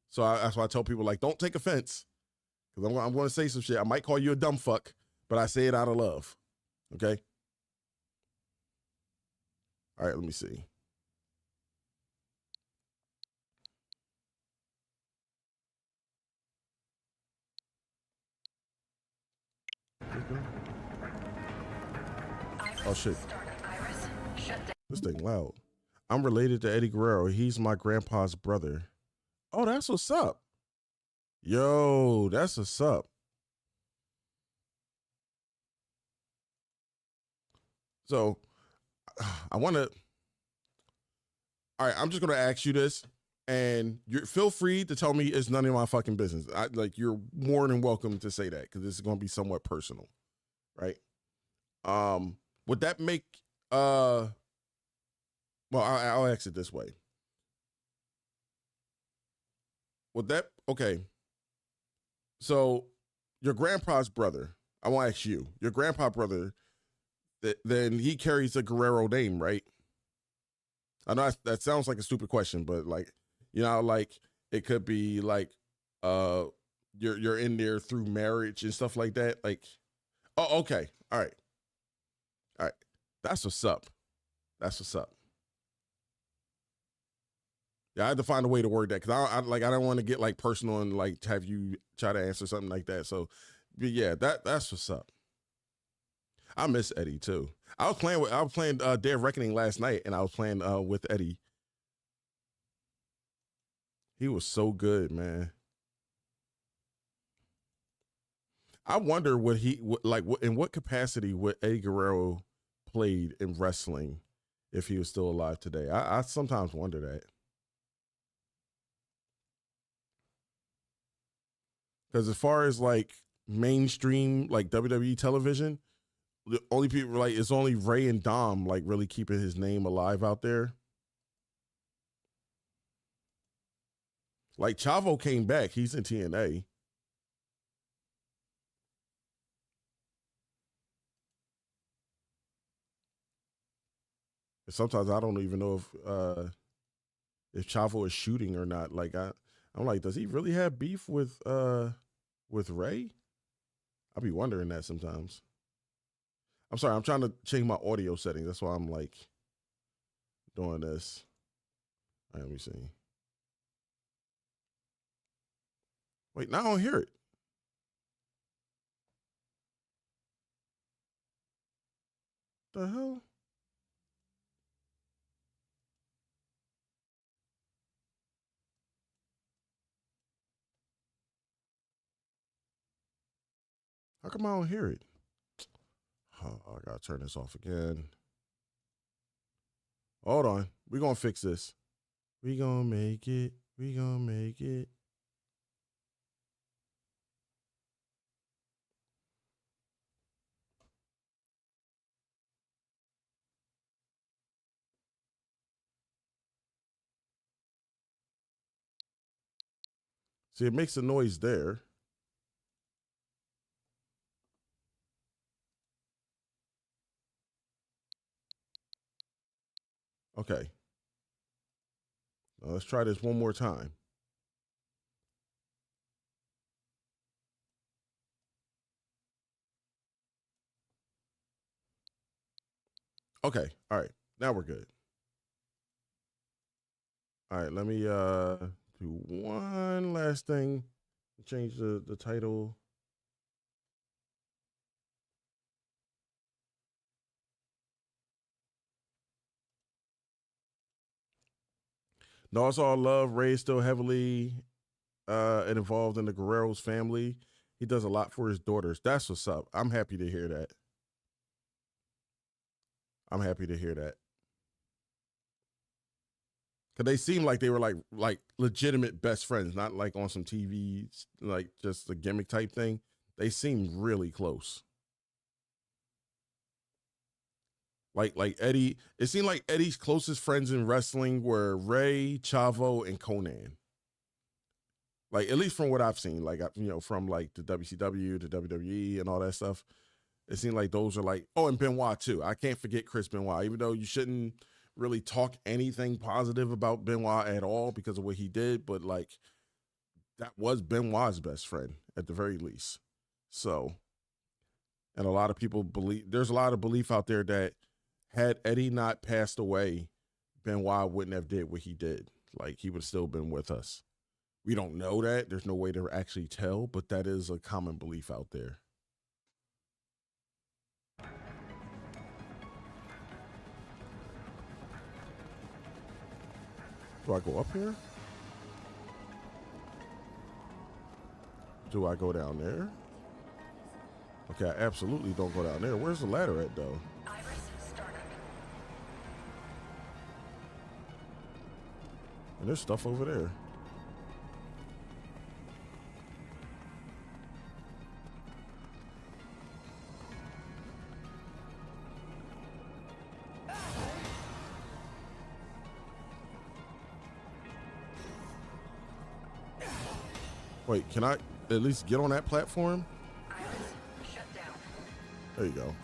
So that's why I tell people, like, don't take offense, because I'm going to say some shit. I might call you a dumb fuck, but I say it out of love. Okay? All right, let me see. Oh shit. This thing loud. I'm related to Eddie Guerrero. He's my grandpa's brother. Oh, that's what's up. Yo, that's what's up. So I want to. All right, I'm just gonna ask you this, and you feel free to tell me it's none of my fucking business. You're more than welcome to say that because this is gonna be somewhat personal, right? Would that make well, I'll ask it this way. Would that okay? So your grandpa's brother, I want to ask you, your grandpa brother, then he carries a Guerrero name, right? I know that sounds like a stupid question, but like, like it could be like, you're in there through marriage and stuff like that. Like, oh, okay, all right, that's what's up. That's what's up. Yeah, I had to find a way to word that because I don't want to get like personal and like have you try to answer something like that. So, but yeah, that's what's up. I miss Eddie too. I was playing Day of Reckoning last night, and I was playing with Eddie. He was so good, man. I wonder in what capacity would Eddie Guerrero played in wrestling if he was still alive today. I sometimes wonder that. Because as far as like mainstream like WWE television, the only people like it's only Ray and Dom like really keeping his name alive out there. Like Chavo came back, he's in TNA. And sometimes I don't even know if Chavo is shooting or not. Like I'm like, does he really have beef with Ray? I'll be wondering that sometimes. I'm sorry, I'm trying to change my audio settings. That's why I'm like doing this. All right, let me see. Wait, now I don't hear it. The hell? How come I don't hear it? Oh, I gotta turn this off again. Hold on. We're gonna fix this. We gonna make it. We gonna make it. See, it makes a noise there. Okay. Now let's try this one more time. Okay. All right. Now we're good. All right. Let me do one last thing. Change the title. No, it's all love. Ray's still heavily involved in the Guerrero's family. He does a lot for his daughters. That's what's up. I'm happy to hear that. I'm happy to hear that. Cause they seem like they were like legitimate best friends, not like on some TV, like just a gimmick type thing. They seem really close. Like Eddie, it seemed like Eddie's closest friends in wrestling were Ray, Chavo, and Conan. Like at least from what I've seen, like from like the WCW, the WWE, and all that stuff. It seemed like those are like and Benoit too. I can't forget Chris Benoit, even though you shouldn't really talk anything positive about Benoit at all because of what he did, but like that was Benoit's best friend at the very least. So, and a lot of people believe there's a lot of belief out there that had Eddie not passed away, Benoit wouldn't have did what he did. Like he would have still been with us. We don't know that. There's no way to actually tell, but that is a common belief out there. Do I go up here? Do I go down there? Okay, I absolutely don't go down there. Where's the ladder at, though? And there's stuff over there. Wait, can I at least get on that platform? Shut down. There you go.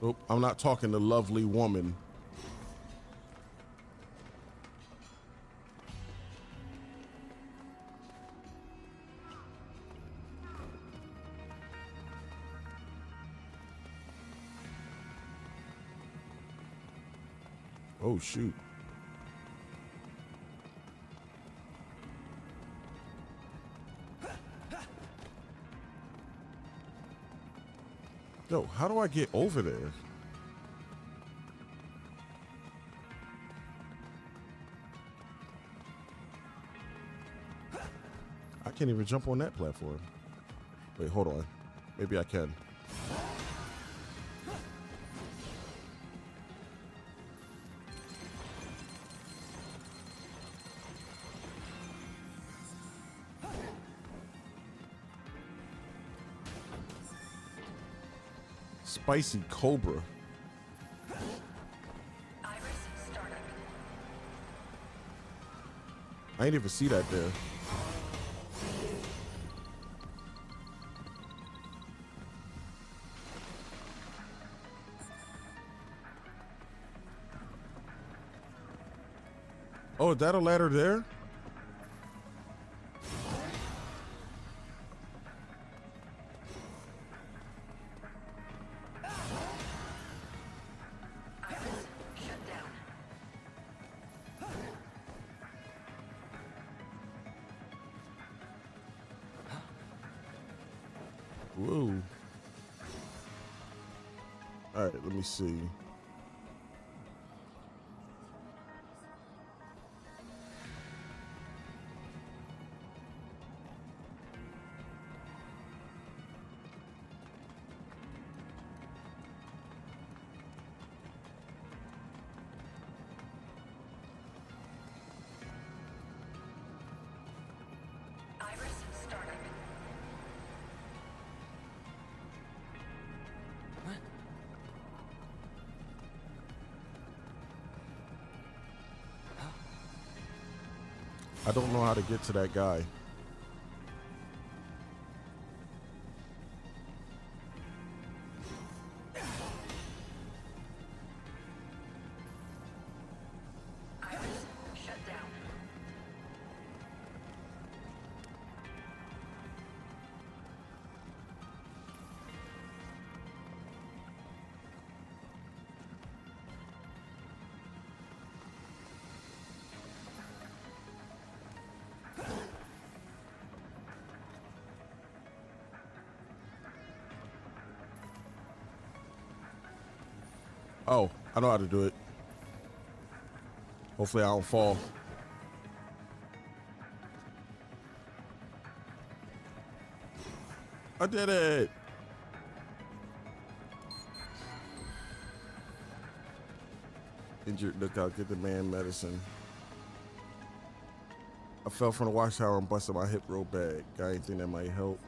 Nope, I'm not talking to lovely woman. Oh, shoot. Yo, how do I get over there? I can't even jump on that platform. Wait, hold on. Maybe I can. Spicy Cobra. Iris startup. I ain't even see that there. Oh, is that a ladder there? Whoa. All right, let me see. Iris startup. I don't know how to get to that guy. Iris shut down. Oh, I know how to do it. Hopefully I don't fall. I did it. Injured, look out, get the man medicine. I fell from the watchtower and busted my hip real bad. Got anything that might help?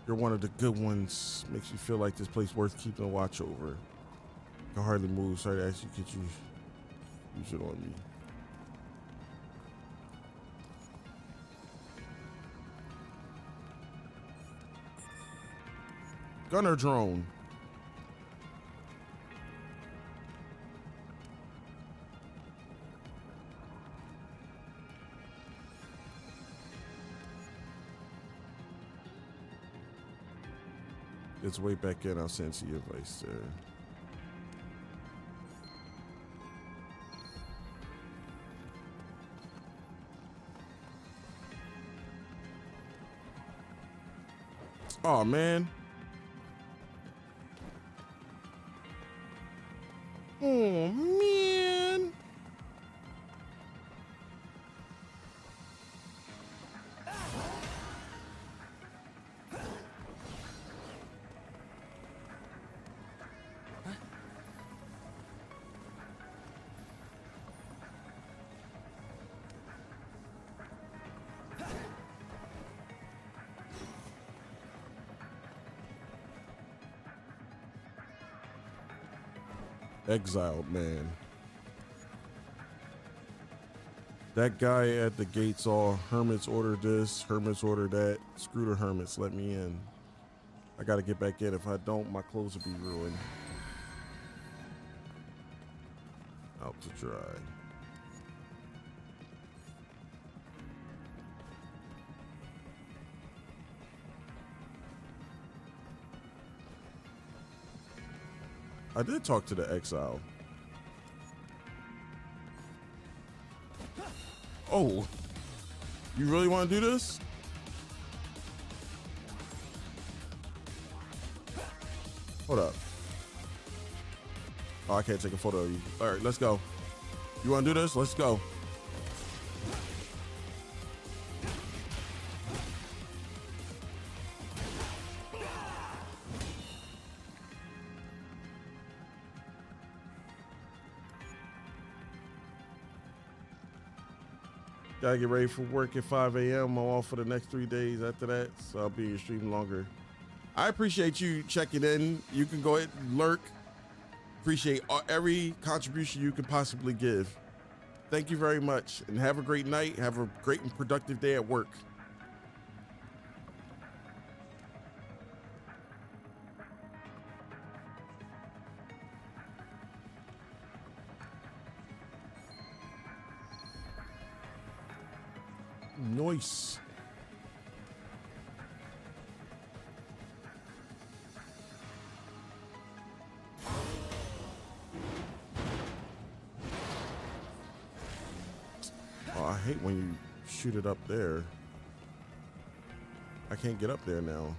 You're one of the good ones. Makes you feel like this place worth keeping a watch over. Can hardly move. Sorry to ask you, could you use it on me? Gunner drone. its way back in, I'll send to your advice there. Oh man. Oh man. Exiled man. That guy at the gates all hermits order this, hermits order that. Screw the hermits, let me in. I gotta get back in. If I don't, my clothes will be ruined. Out to dry. I did talk to the exile. Oh, you really want to do this? Hold up. Oh, I can't take a photo of you. All right, let's go. You want to do this? Let's go. Gotta get ready for work at 5 a.m. I'm off for the next 3 days after that, so I'll be in stream longer. I appreciate you checking in. You can go ahead and lurk. Appreciate every contribution you can possibly give. Thank you very much, and have a great night. Have a great and productive day at work. Nice. Oh, I hate when you shoot it up there. I can't get up there now.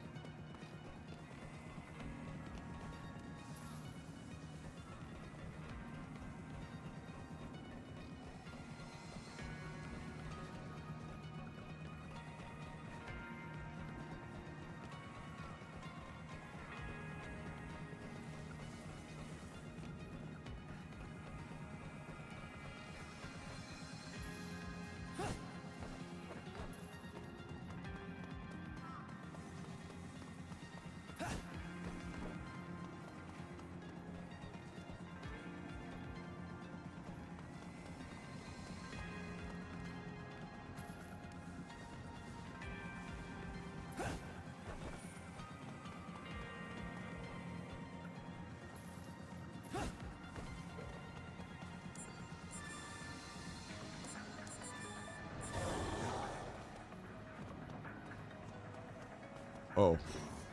Oh,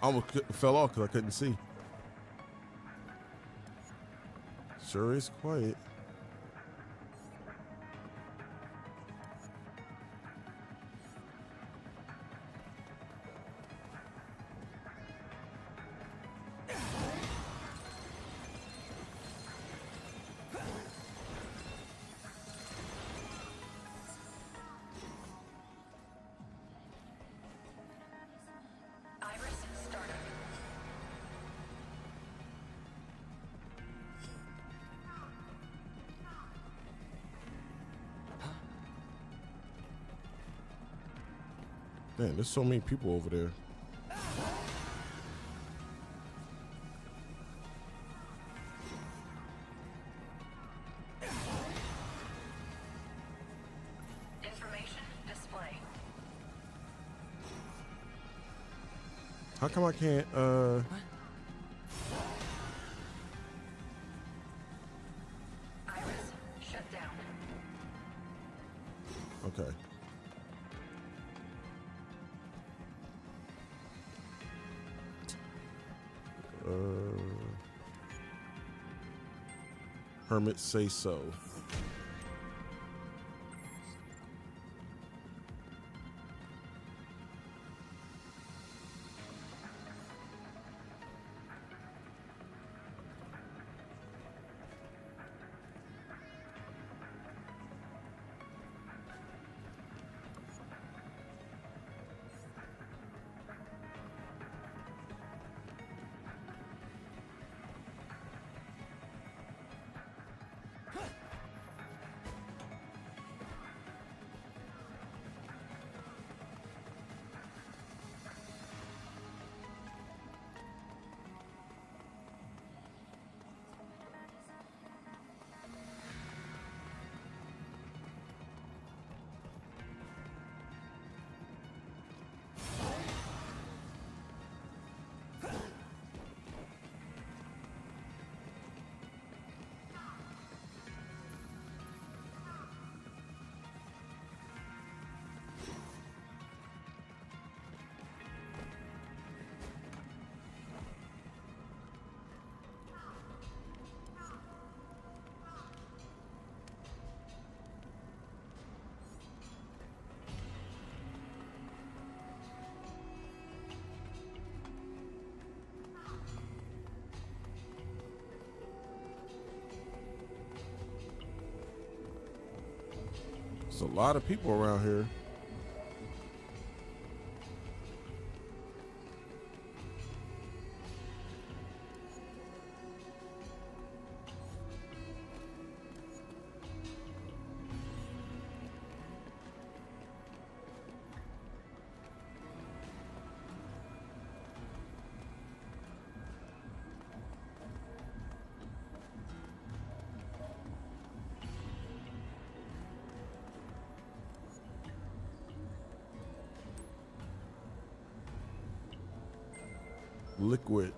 I almost fell off because I couldn't see. Sure is quiet. Man, there's so many people over there. Information display. How come I can't, Iris shut down. Okay. Hermit say so. There's a lot of people around here. Liquid.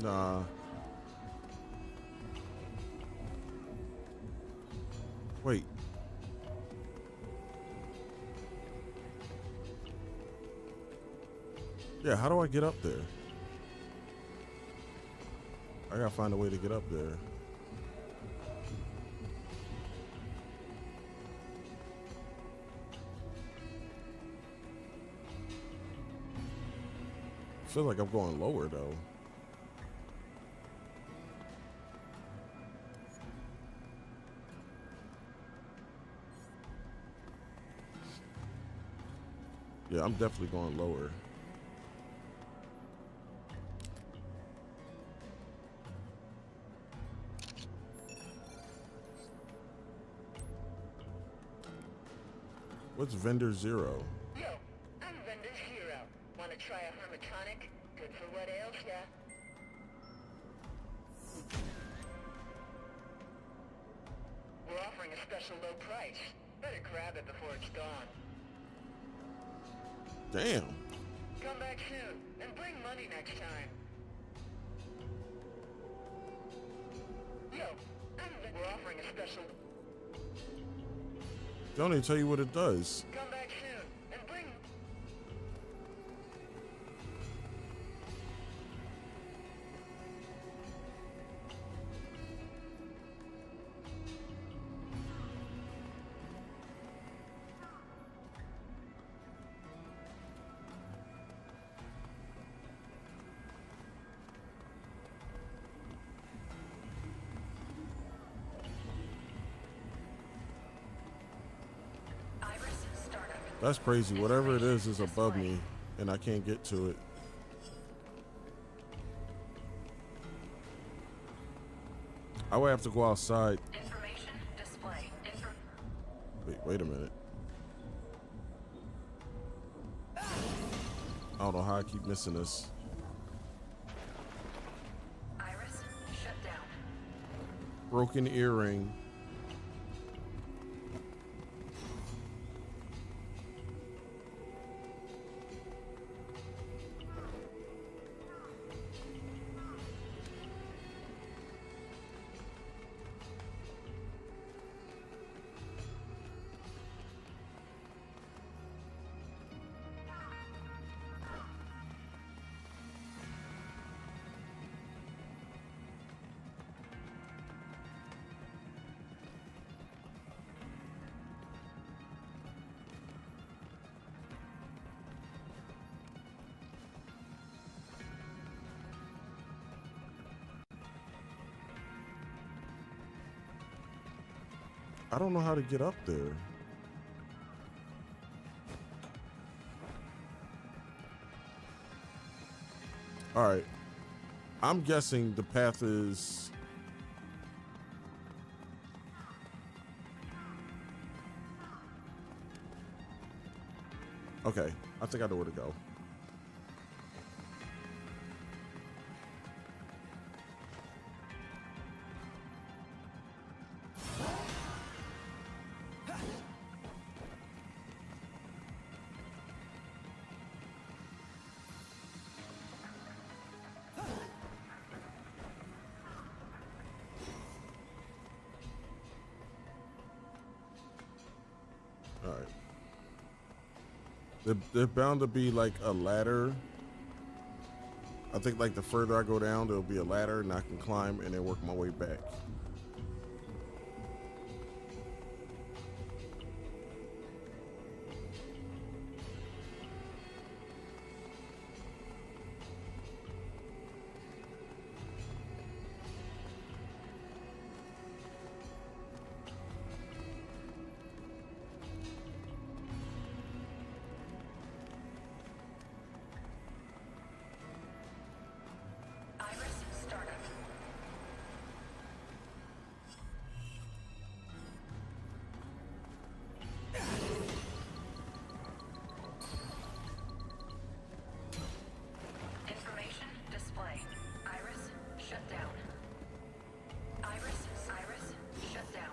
Nah. Wait. Yeah, how do I get up there? I gotta find a way to get up there. I feel like I'm going lower though. Yeah, I'm definitely going lower. What's vendor zero? Yo, I'm vendor zero. Wanna try a hermitonic? Good for what ails ya? We're offering a special low price. Better grab it before it's gone. Damn. Come back soon, and bring money next time. Yo, we're offering a special... Don't even tell you what it does. Come back soon, and bring... That's crazy. Whatever it is above me, and I can't get to it. I would have to go outside. Information display. Wait a minute. I don't know how I keep missing this. Iris shut down. Broken earring. I don't know how to get up there. All right. I'm guessing the path is... Okay, I think I know where to go. All right. There's bound to be like a ladder. I think like the further I go down, there'll be a ladder and I can climb and then work my way back. Iris startup. Information display. Iris shut down. Iris shut down.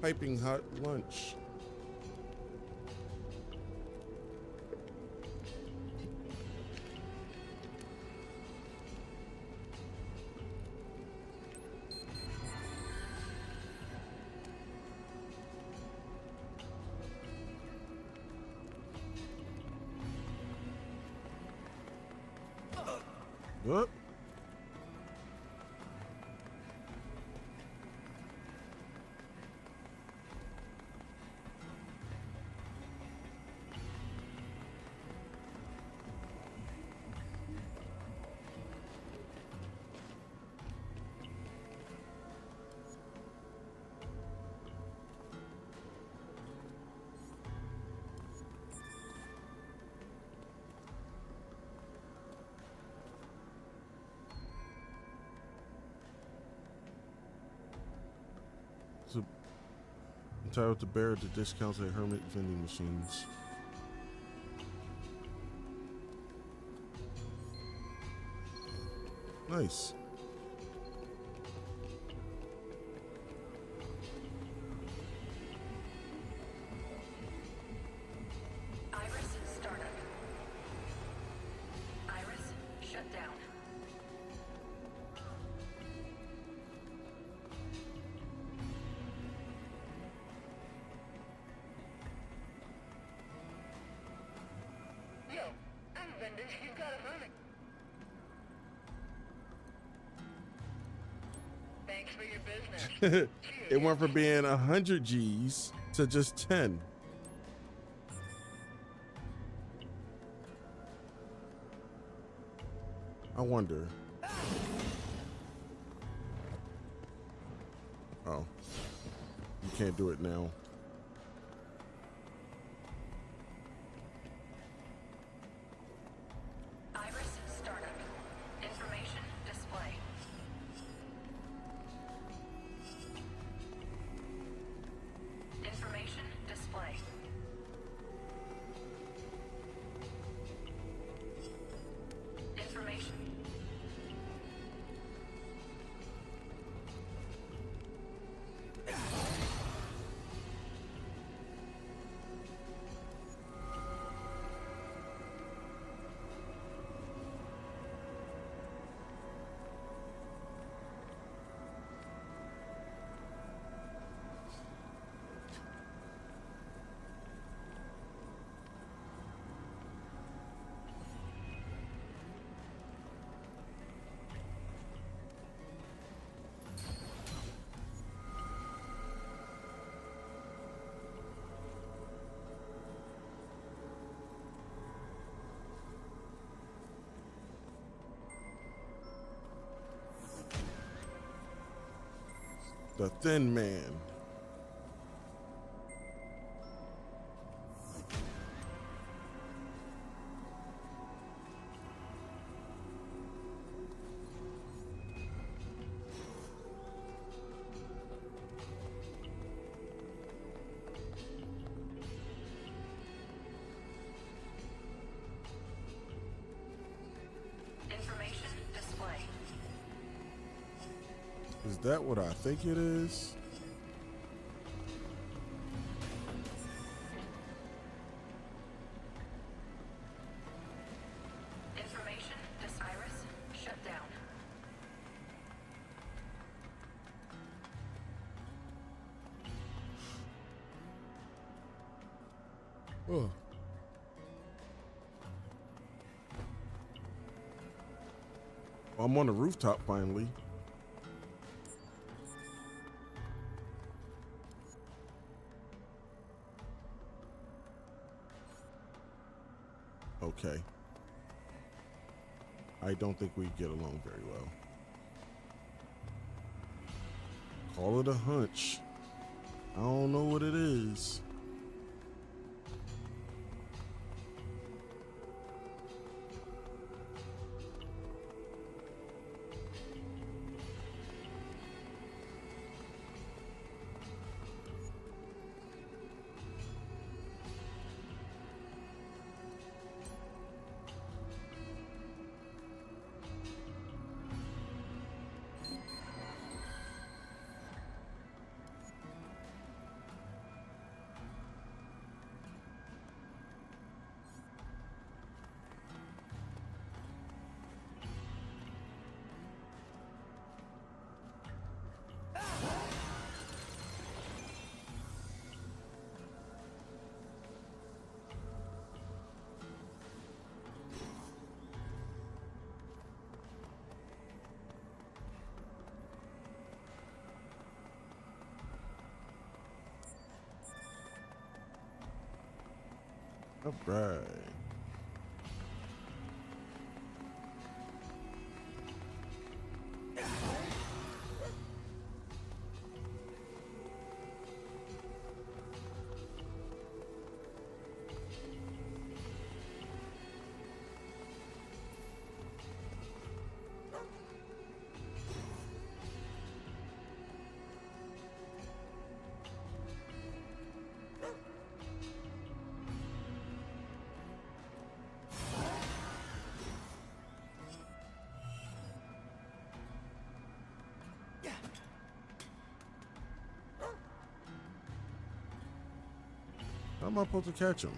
Piping hot lunch. What? So, entitled to bear the discounts at Hermit vending machines. Nice. Iris startup. Iris shut down. Yo, I'm vendors. You got a moment. Thanks for your business. It went from being 100 G's to just 10. I wonder. Oh, you can't do it now. Iris startup. Information display. Information display. Information. The Thin Man. Information display. Is that what I think it is? Information Iris shut down. Oh. I'm on the rooftop finally. Okay. I don't think we get along very well. Call it a hunch. I don't know what it is. All right. How am I supposed to catch him?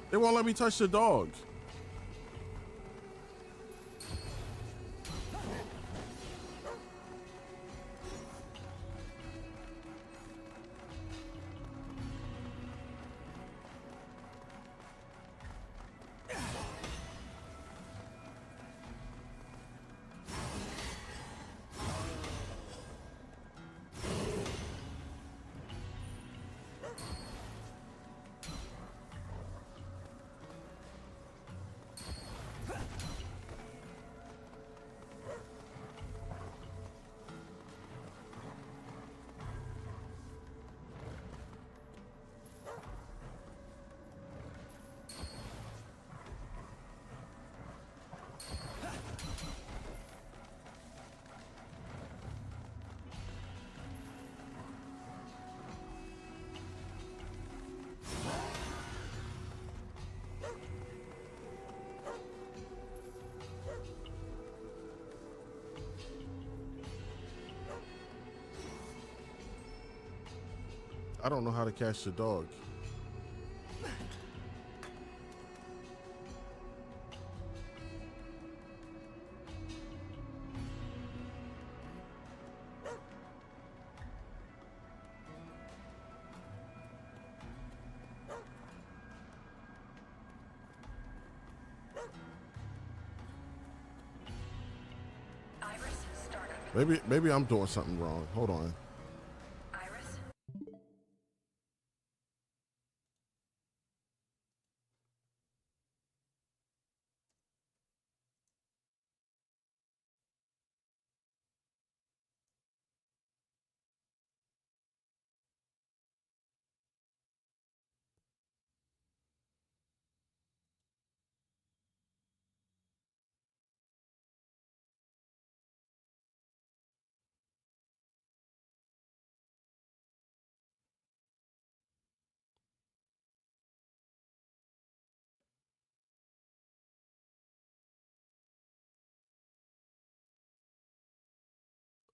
They won't let me touch the dog. I don't know how to catch the dog. Maybe I'm doing something wrong. Hold on. Iris?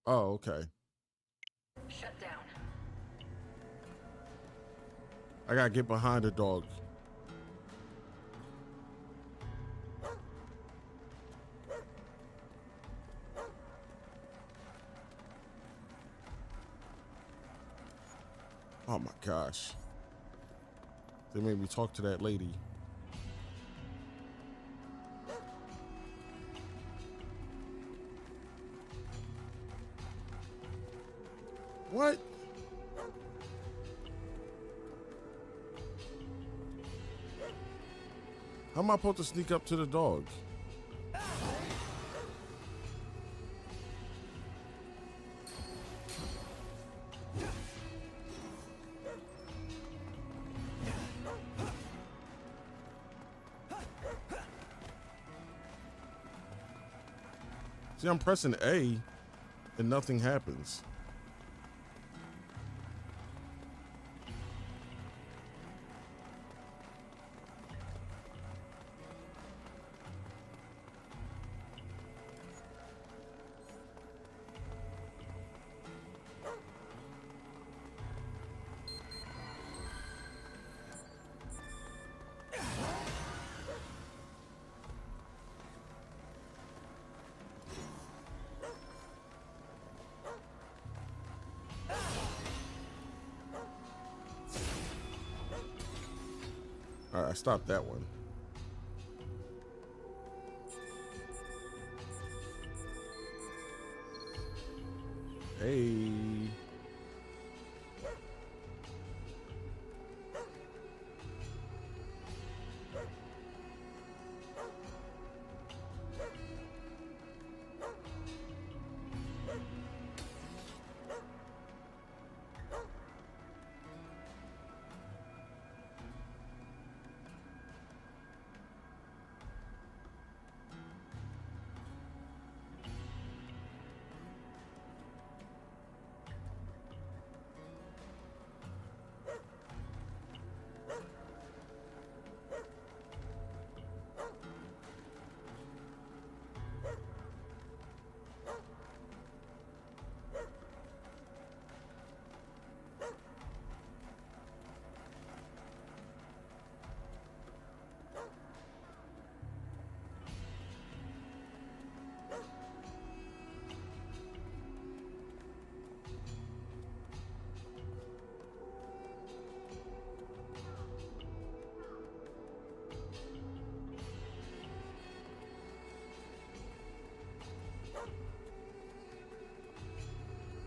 Oh, okay. Shut down. I gotta get behind the dog. Oh my gosh. They made me talk to that lady. What? How am I supposed to sneak up to the dog? See, I'm pressing A and nothing happens. All right, I stopped that one. Hey.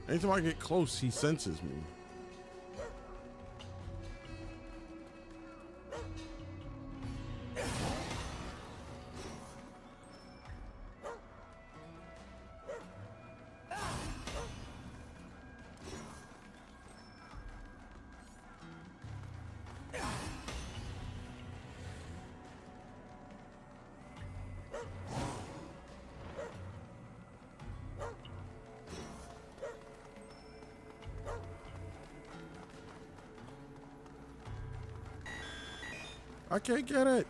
Anytime I get close, he senses me. I can't get it.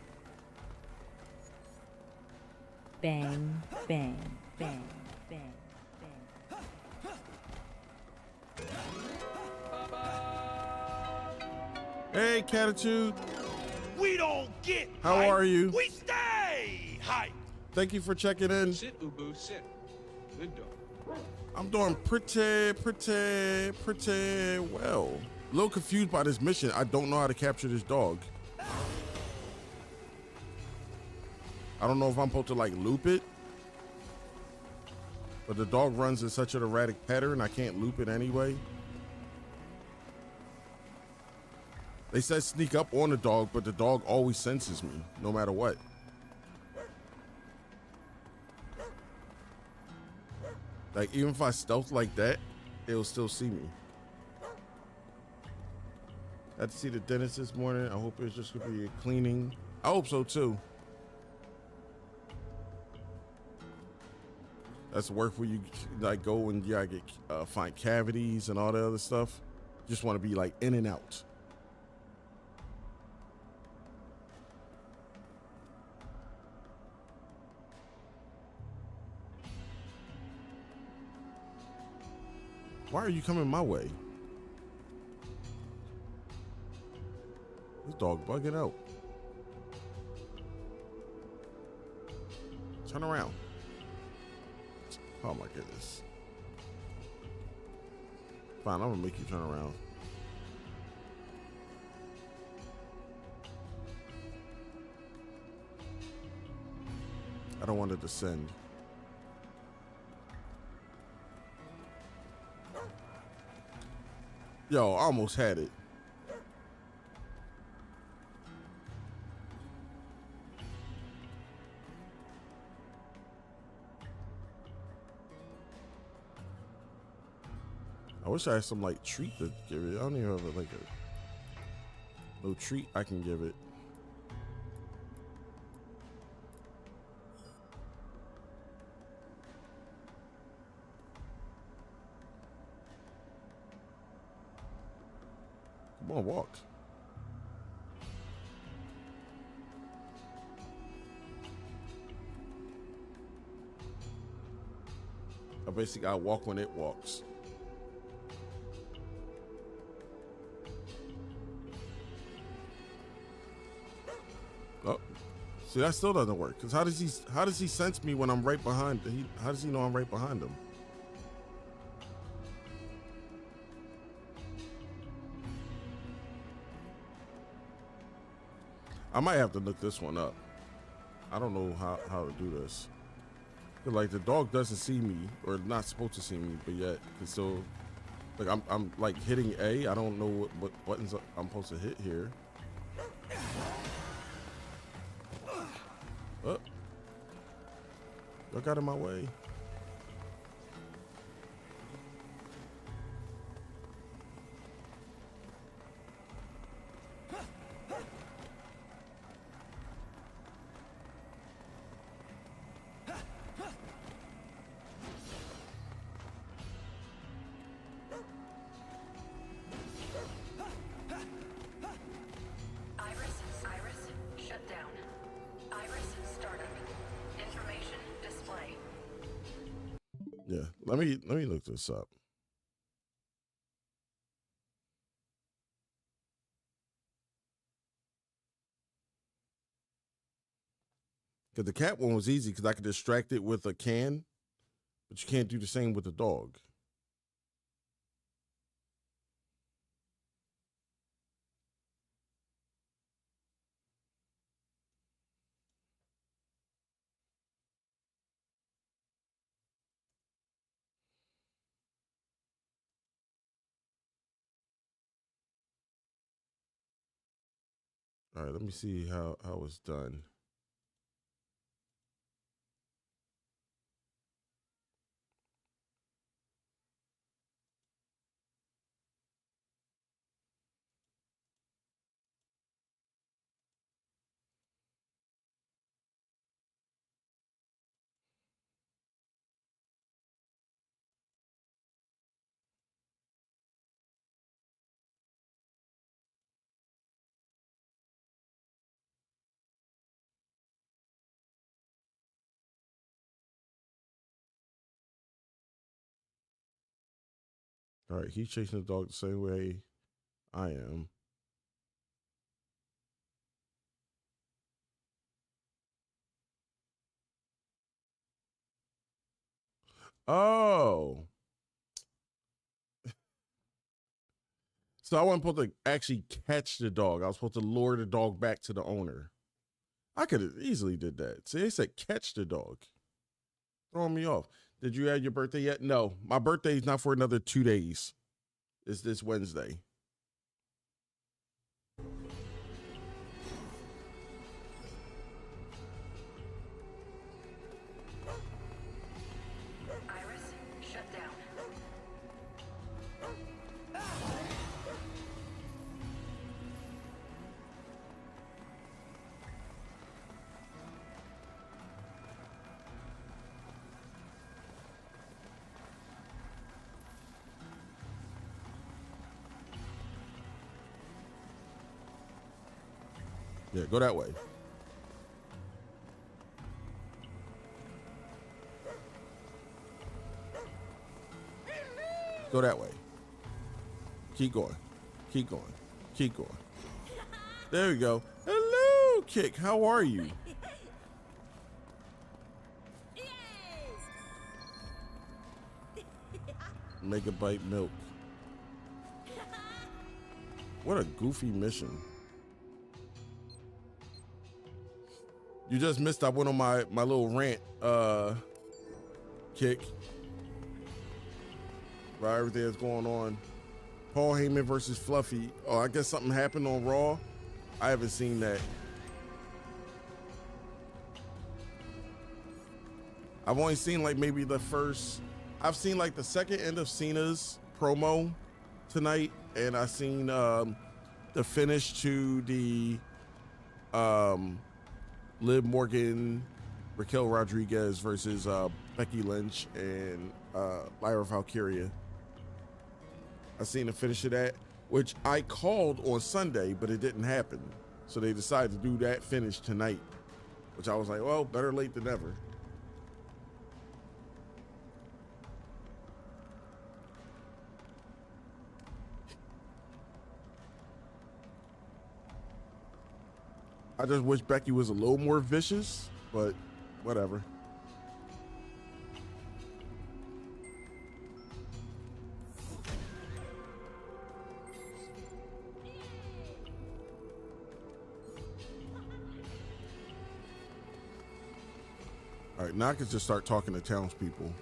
Bang, bang, bang, bang, bang. Hey, Catitude. We don't get How hype, are you? We stay hype. Thank you for checking in. Sit, Ubu, sit. Good dog. I'm doing pretty well. A little confused by this mission. I don't know how to capture this dog. I don't know if I'm supposed to like loop it. But the dog runs in such an erratic pattern, I can't loop it anyway. They said sneak up on the dog, but the dog always senses me, no matter what. Like, even if I stealth like that, it'll still see me. I had to see the dentist this morning. I hope it's just gonna be a cleaning. I hope so too. That's work where you like go and you gotta get find cavities and all the other stuff. Just want to be like in and out. Why are you coming my way? This dog bugging out. Turn around. Oh my goodness. Fine, I'm gonna make you turn around. I don't want to descend. Yo, I almost had it. I wish I had some like treat to give it. I don't even have like a no treat I can give it. Come on, walk. I basically gotta walk when it walks. Oh, see, that still doesn't work. Cause how does he sense me when I'm right behind? How does he know I'm right behind him? I might have to look this one up. I don't know how to do this. Cause like the dog doesn't see me, or not supposed to see me, but yet it's still like I'm like hitting A. I don't know what buttons I'm supposed to hit here. Oh, y'all got in my way. Yeah, let me look this up. Because the cat one was easy because I could distract it with a can, but you can't do the same with the dog. All right, let me see how it's done. All right, he's chasing the dog the same way I am. Oh. So I wasn't supposed to actually catch the dog. I was supposed to lure the dog back to the owner. I could have easily did that. See, they said catch the dog. Throwing me off. Did you have your birthday yet? No, my birthday is not for another 2 days. It's this Wednesday. Iris, shut down. Yeah, go that way. Go that way. Keep going. Keep going. Keep going. There we go. Hello, Kick. How are you? Make a bite milk. What a goofy mission. You just missed. I went on my little rant, Kick. About everything that's going on. Paul Heyman versus Fluffy. Oh, I guess something happened on Raw. I haven't seen that. I've only seen like maybe the first. I've seen like the second end of Cena's promo tonight, and I seen the finish to the Liv Morgan, Raquel Rodriguez versus Becky Lynch and Lyra Valkyria. I seen the finish of that, which I called on Sunday, but it didn't happen. So they decided to do that finish tonight, which I was like, well, better late than never. I just wish Becky was a little more vicious, but whatever. All right, now I can just start talking to townspeople.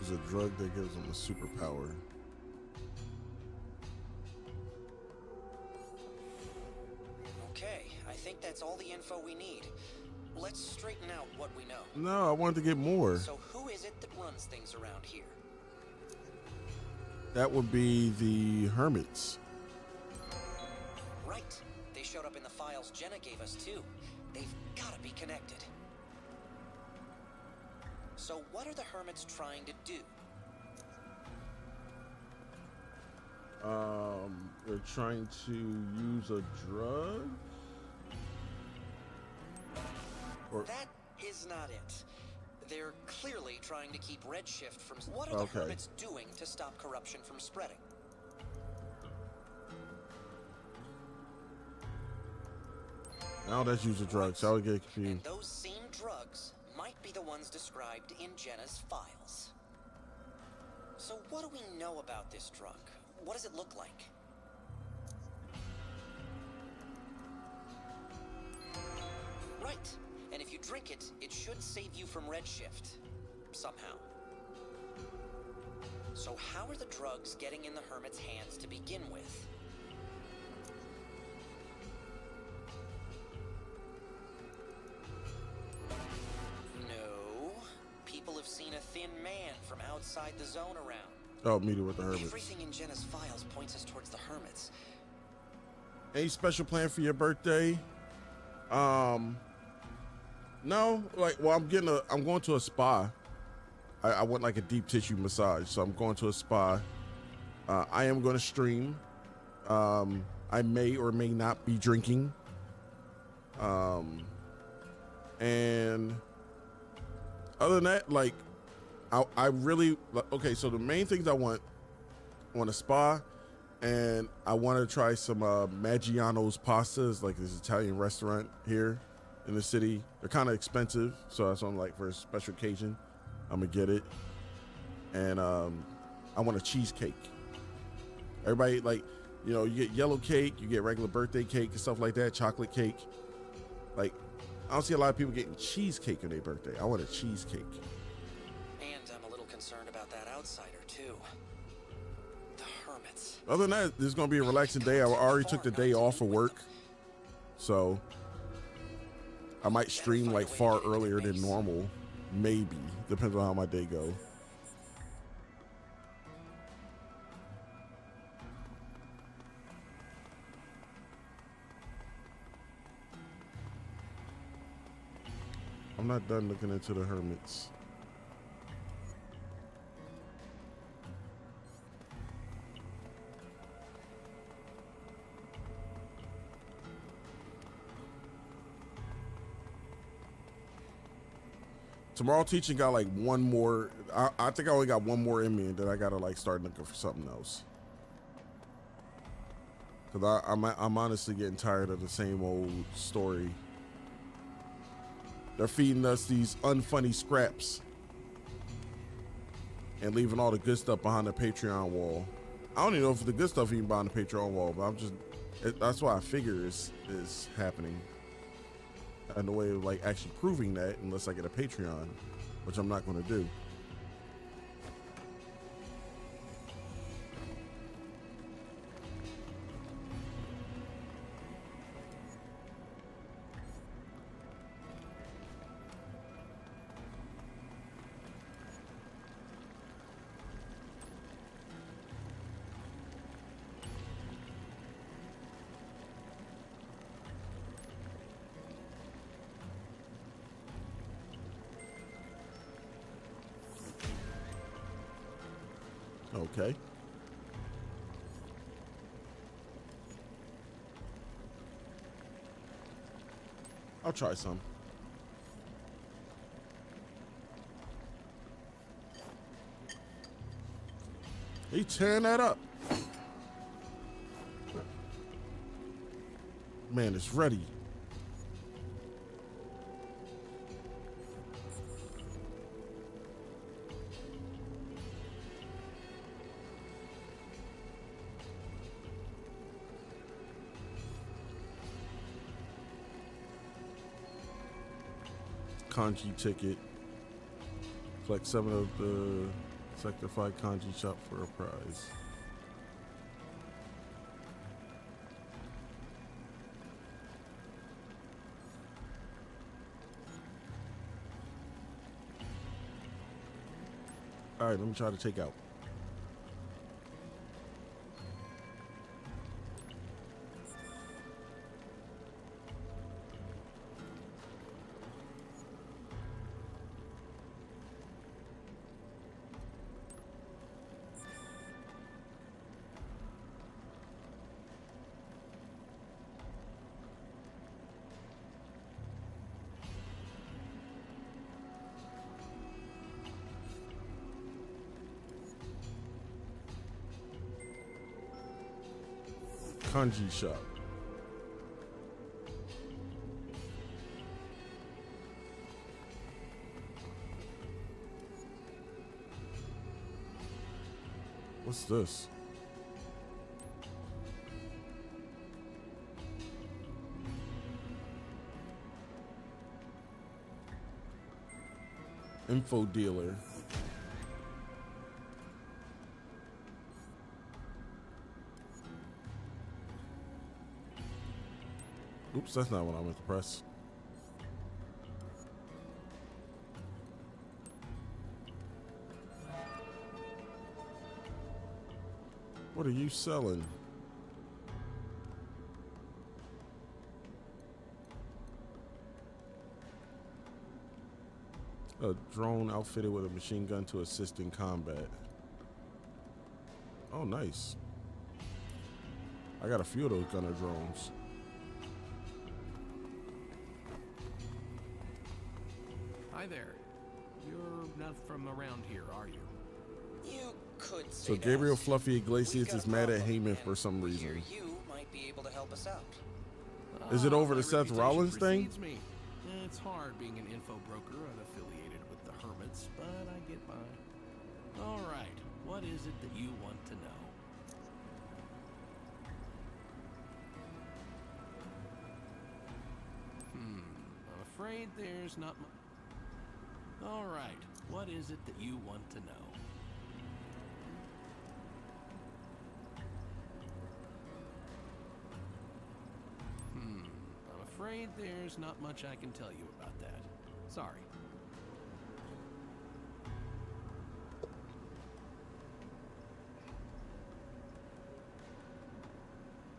A drug that gives them a superpower. Okay, I think that's all the info we need. Let's straighten out what we know. No, I wanted to get more. So who is it that runs things around here? That would be the Hermits. Right. They showed up in the files Jenna gave us too. They've got to be connected. So what are the Hermits trying to do? They're trying to use a drug? Or that is not it. They're clearly trying to keep Redshift from... What are the Hermits doing to stop corruption from spreading? now that's use a drug, so I would get confused. And those same drugs might be the ones described in Jenna's files. So what do we know about this drug? What does it look like? Right. And if you drink it, it should save you from Redshift. Somehow. So how are the drugs getting in the Hermit's hands to begin with? No. People have seen a thin man from outside the zone around. Oh, meet it with the Hermits. Everything in Jenna's files points us towards the Hermits. Any special plan for your birthday? No, like, well, I'm going to a spa. I want like a deep tissue massage, so I'm going to a spa. I am going to stream. I may or may not be drinking. And other than that, like, I really, okay, so the main things I want a spa, and I want to try some Maggiano's pastas, like this Italian restaurant here in the city. They're kind of expensive, so that's what I'm like, for a special occasion, I'm gonna get it. And I want a cheesecake. Everybody, like, you know, you get yellow cake, you get regular birthday cake and stuff like that, chocolate cake. Like, I don't see a lot of people getting cheesecake on their birthday. I want a cheesecake. And I'm a little concerned about that outsider, too. The hermits. Other than that, this is going to be a relaxing day. I already took the day off of work, so I might stream like far earlier than normal. Maybe. Depends on how my day goes. I'm not done looking into the hermits. Tomorrow teaching got like one more. I think I only got one more in me, and then I gotta like start looking for something else. Cause I'm honestly getting tired of the same old story. They're feeding us these unfunny scraps and leaving all the good stuff behind the Patreon wall. I don't even know if the good stuff even behind the Patreon wall, but that's why I figure is happening. And the way of like actually proving that, unless I get a Patreon, which I'm not going to do. Okay. I'll try some. He tearing that up. Man, it's ready. Kanji ticket. Collect 7 of the Sector 5 kanji shop for a prize. All right, let me try to take out. Kanji shop. What's this? Info dealer. Oops, that's not what I meant to press. What are you selling? A drone outfitted with a machine gun to assist in combat. Oh, nice. I got a few of those gunner drones. Hi there. You're not from around here, are you? You could say So Gabriel that. Fluffy Iglesias We've got is a mad at problem, Heyman for and some we hear reason. you might be able to help us out. Is it over my the Seth reputation Rollins thing? precedes me. It's hard being an info broker unaffiliated with the Hermits, but I get by. All right, what is it that you want to know? I'm afraid there's not much. All right, what is it that you want to know? I'm afraid there's not much I can tell you about that. Sorry.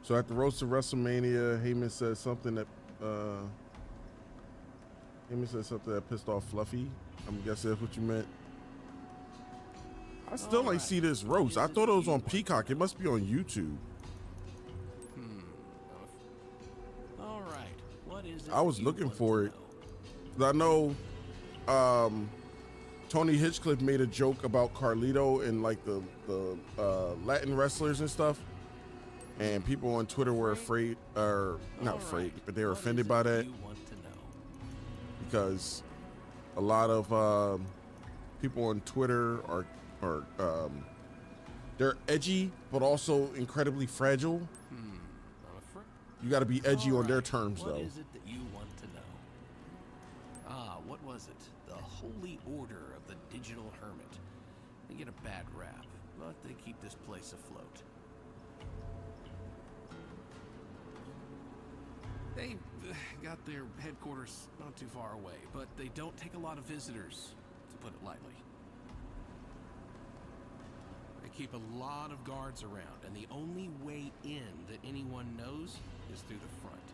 So at the road to WrestleMania, Heyman said something that pissed off Fluffy. I'm guessing that's what you meant. I still ain't see this roast. I thought it was on Peacock. It must be on YouTube. All right. What is it I was that you looking want for to it. 'Cause I know Tony Hitchcliff made a joke about Carlito and like the Latin wrestlers and stuff. And people on Twitter were afraid, or not afraid, but they were offended by that You want to know? because a lot of people on Twitter are they're edgy but also incredibly fragile. I'm afraid. You got to be edgy All on their right, terms, What though. is it that you want to know? What was it? The Holy Order of the Digital Hermit. They get a bad rap, but they keep this place afloat. They got their headquarters not too far away, but they don't take a lot of visitors, to put it lightly. They keep a lot of guards around, and the only way in that anyone knows is through the front.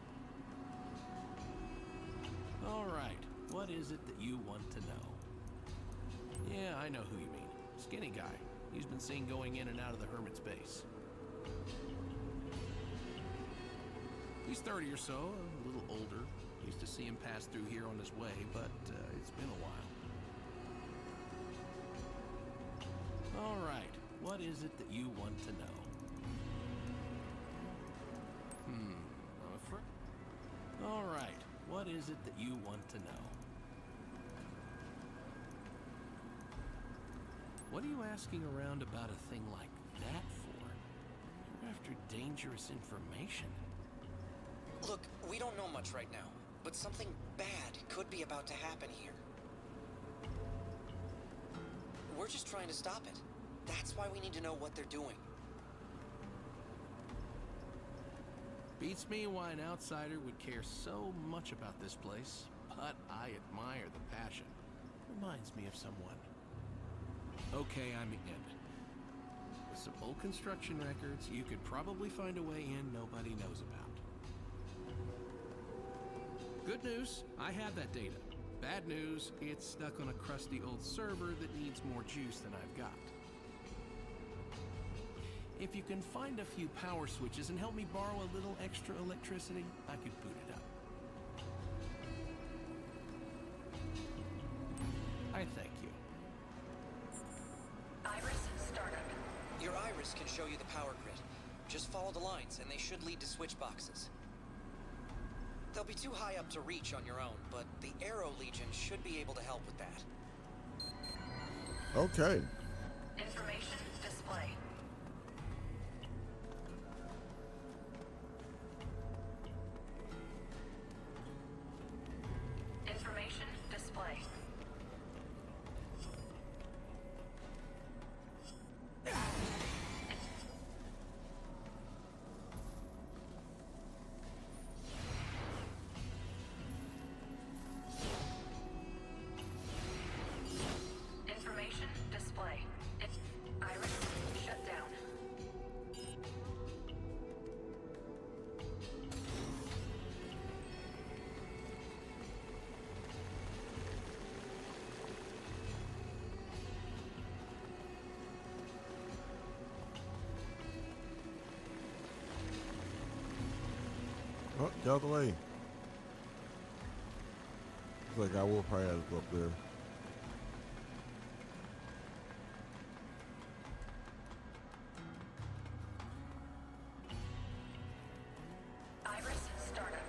All right, what is it that you want to know? Yeah, I know who you mean. Skinny guy. He's been seen going in and out of the Hermit's base. He's 30 or so, a little older. Used to see him pass through here on his way, but it's been a while. All right, what is it that you want to know? I'm afraid. All right, what is it that you want to know? What are you asking around about a thing like that for? You're after dangerous information. Look, we don't know much right now, but something bad could be about to happen here. We're just trying to stop it. That's why we need to know what they're doing. Beats me why an outsider would care so much about this place, but I admire the passion. Reminds me of someone. Okay, I'm McNiven. With some old construction records, you could probably find a way in nobody knows about. Good news, I have that data. Bad news, it's stuck on a crusty old server that needs more juice than I've got. If you can find a few power switches and help me borrow a little extra electricity, I could boot it up. I thank you. Iris startup. Your iris can show you the power grid. Just follow the lines and they should lead to switch boxes. They'll be too high up to reach on your own, but the Arrow Legion should be able to help with that. Okay. Information display. Information display. Information display. Iris shut Get out the way. It's like I will probably have to go up there. Iris startup.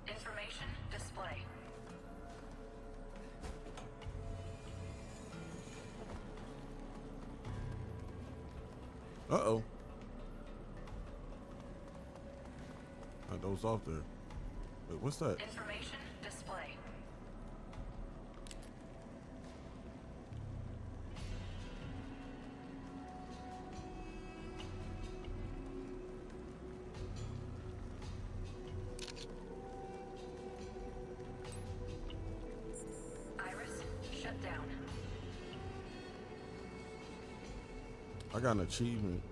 Information display. Uh-oh. I dozed off there. Wait, what's that? Information display. Iris shut down. I got an achievement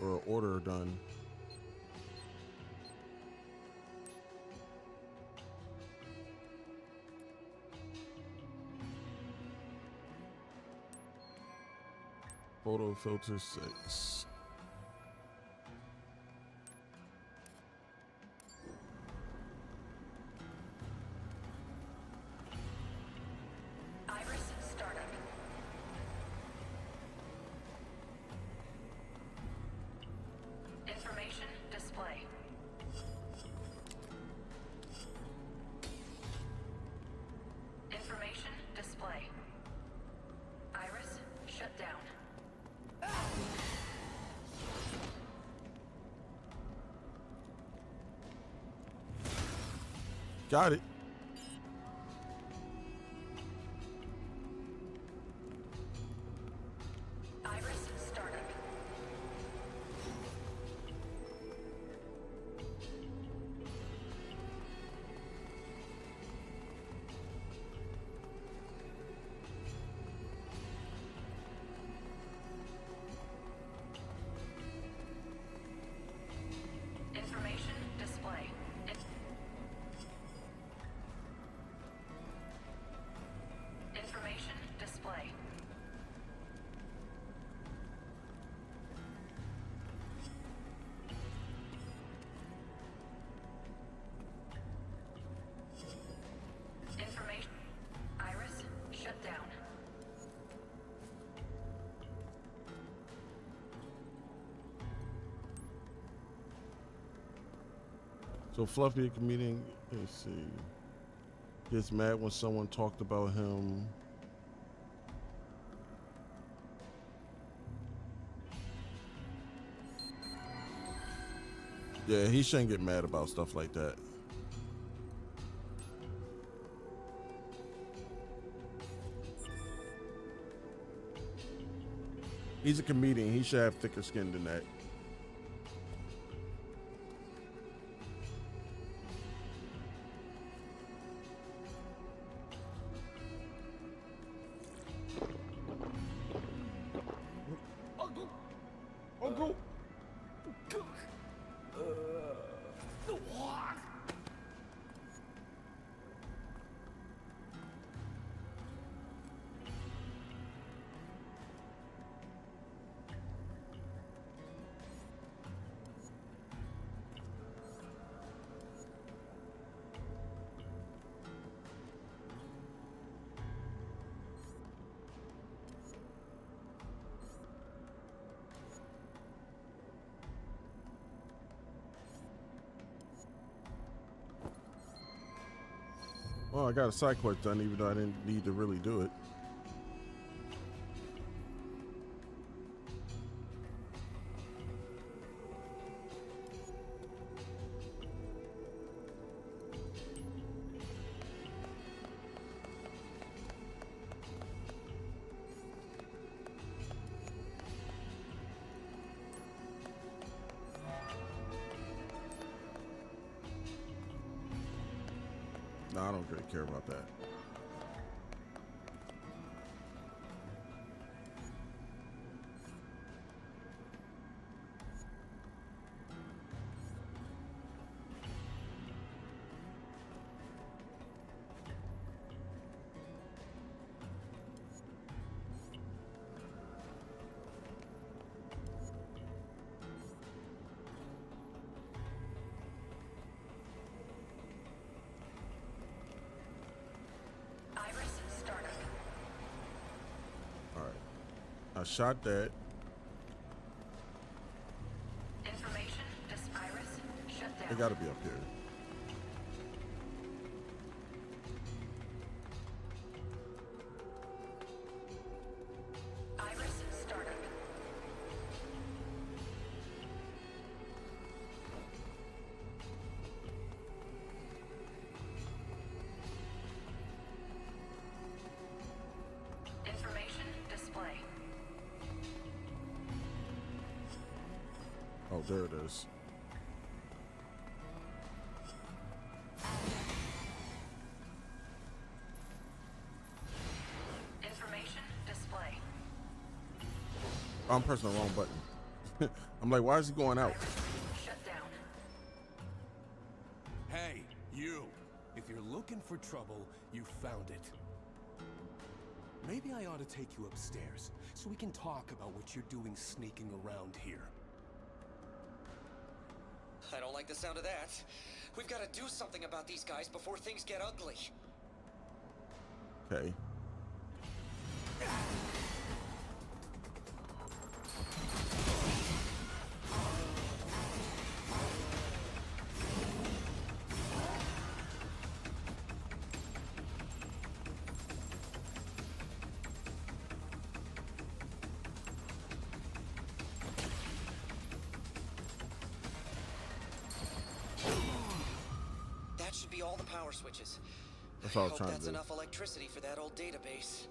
or an order done. Photo filter 6. Iris startup. Information display. Information display. Iris shut down. Got it. Iris startup. Information display. Information display. Information. Iris shut down. So Fluffy, a comedian, let's see, gets mad when someone talked about him. Yeah, he shouldn't get mad about stuff like that. He's a comedian. He should have thicker skin than that. Uncle. Well, I got a side quest done, even though I didn't need to really do it. No, I don't really care about that. I shot that. Information, Iris, shut down. They gotta be up here. Iris, startup. Information, display. Oh, there it is. Information, display. I'm pressing the wrong button. I'm like, why is he going out? Iris, shut down. Hey, you. If you're looking for trouble, you found it. Maybe I ought to take you upstairs so we can talk about what you're doing sneaking around here. I don't like the sound of that. We've got to do something about these guys before things get ugly. Okay. That should be all the power switches. That's what I was Hope trying to that's do. enough electricity for that old database.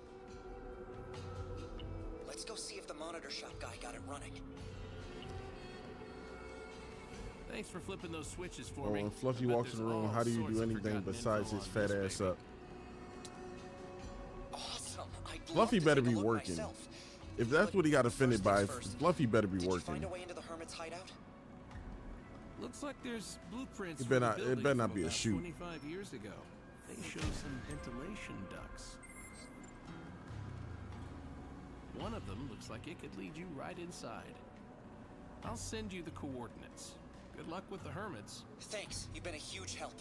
Let's go see if the monitor shop guy got it running. Thanks for flipping those switches for Oh, me. when Fluffy I bet walks in the there's room, all how do you sorts do of anything forgotten besides info his on fat this ass baby. up? Awesome. I'd love Fluffy to better take a be look working. myself. If that's But what he got first offended by, things first. Fluffy better be Did you working. find a way into the Hermit's hideout? Looks like there's blueprints. It for better the not- it building better not from be a about shoot. 25 years ago. They show some ventilation ducts. One of them looks like it could lead you right inside. I'll send you the coordinates. Good luck with the Hermits. Thanks. You've been a huge help.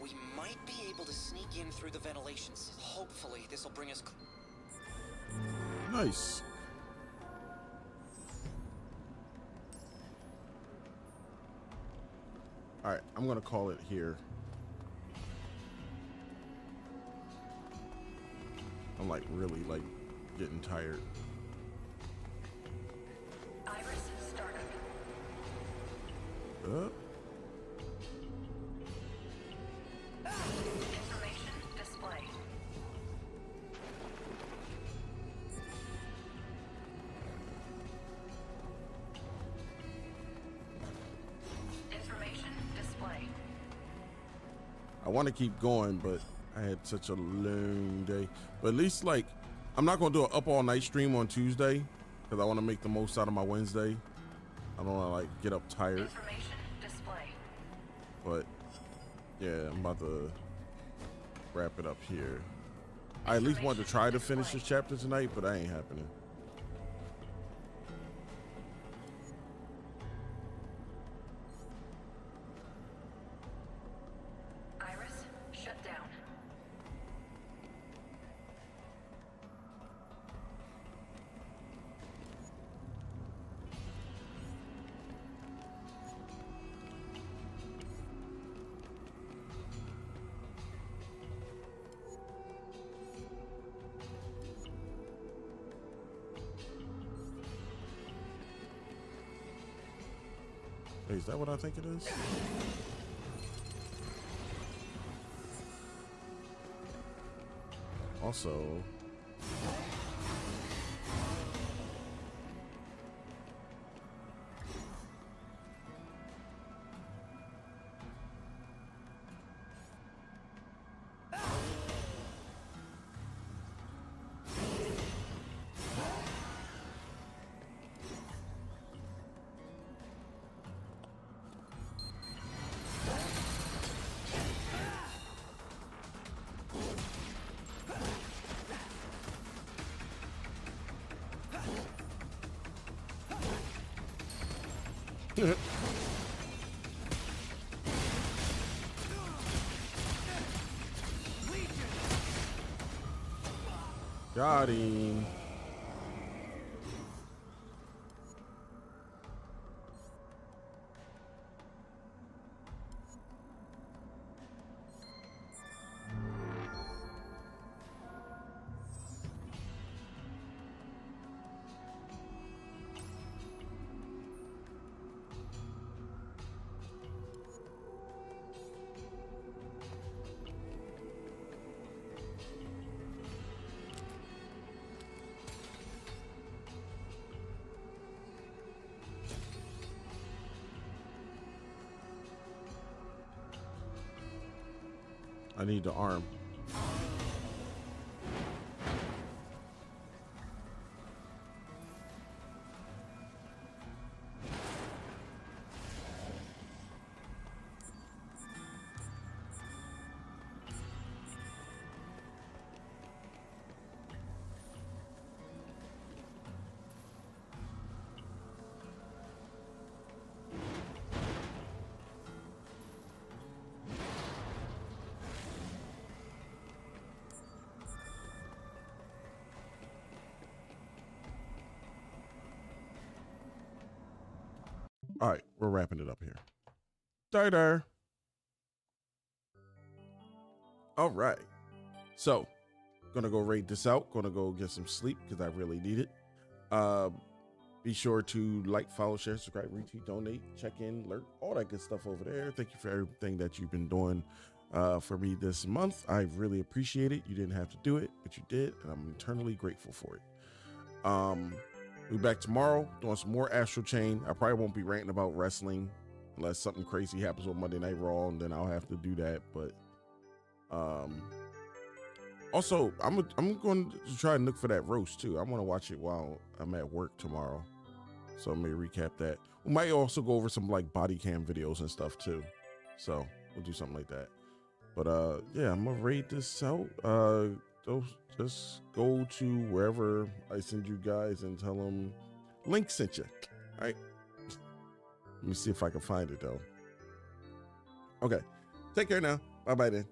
We might be able to sneak in through the ventilations. Hopefully, this will bring us. Nice. All right, I'm gonna call it here. I'm like really like getting tired. Iris, startup. Information, display. Information, display. I want to keep going, but I had such a long day. But at least like, I'm not gonna do an up all night stream on Tuesday because I want to make the most out of my Wednesday. I don't want to like get up tired. Information, display. But yeah, I'm about to wrap it up here. I at least wanted to try to finish this chapter tonight, but that ain't happening. Iris, shut down. Wait, is that what I think it is? Also, Got him. I need the arm. All right, we're wrapping it up here. There. All right. So, gonna go raid this out. Gonna go get some sleep because I really need it. Be sure to like, follow, share, subscribe, retweet, donate, check in, alert, all that good stuff over there. Thank you for everything that you've been doing for me this month. I really appreciate it. You didn't have to do it, but you did, and I'm eternally grateful for it. We'll be back tomorrow doing some more Astral Chain. I probably won't be ranting about wrestling unless something crazy happens on Monday Night Raw, and then I'll have to do that. But also, I'm going to try and look for that roast too. I want to watch it while I'm at work tomorrow, so I may recap that. We might also go over some like body cam videos and stuff too, so we'll do something like that. But yeah, I'm gonna raid this out. Just go to wherever I send you guys and tell them Lynx sent you. All right. Let me see if I can find it though. Okay. Take care now. Bye bye then.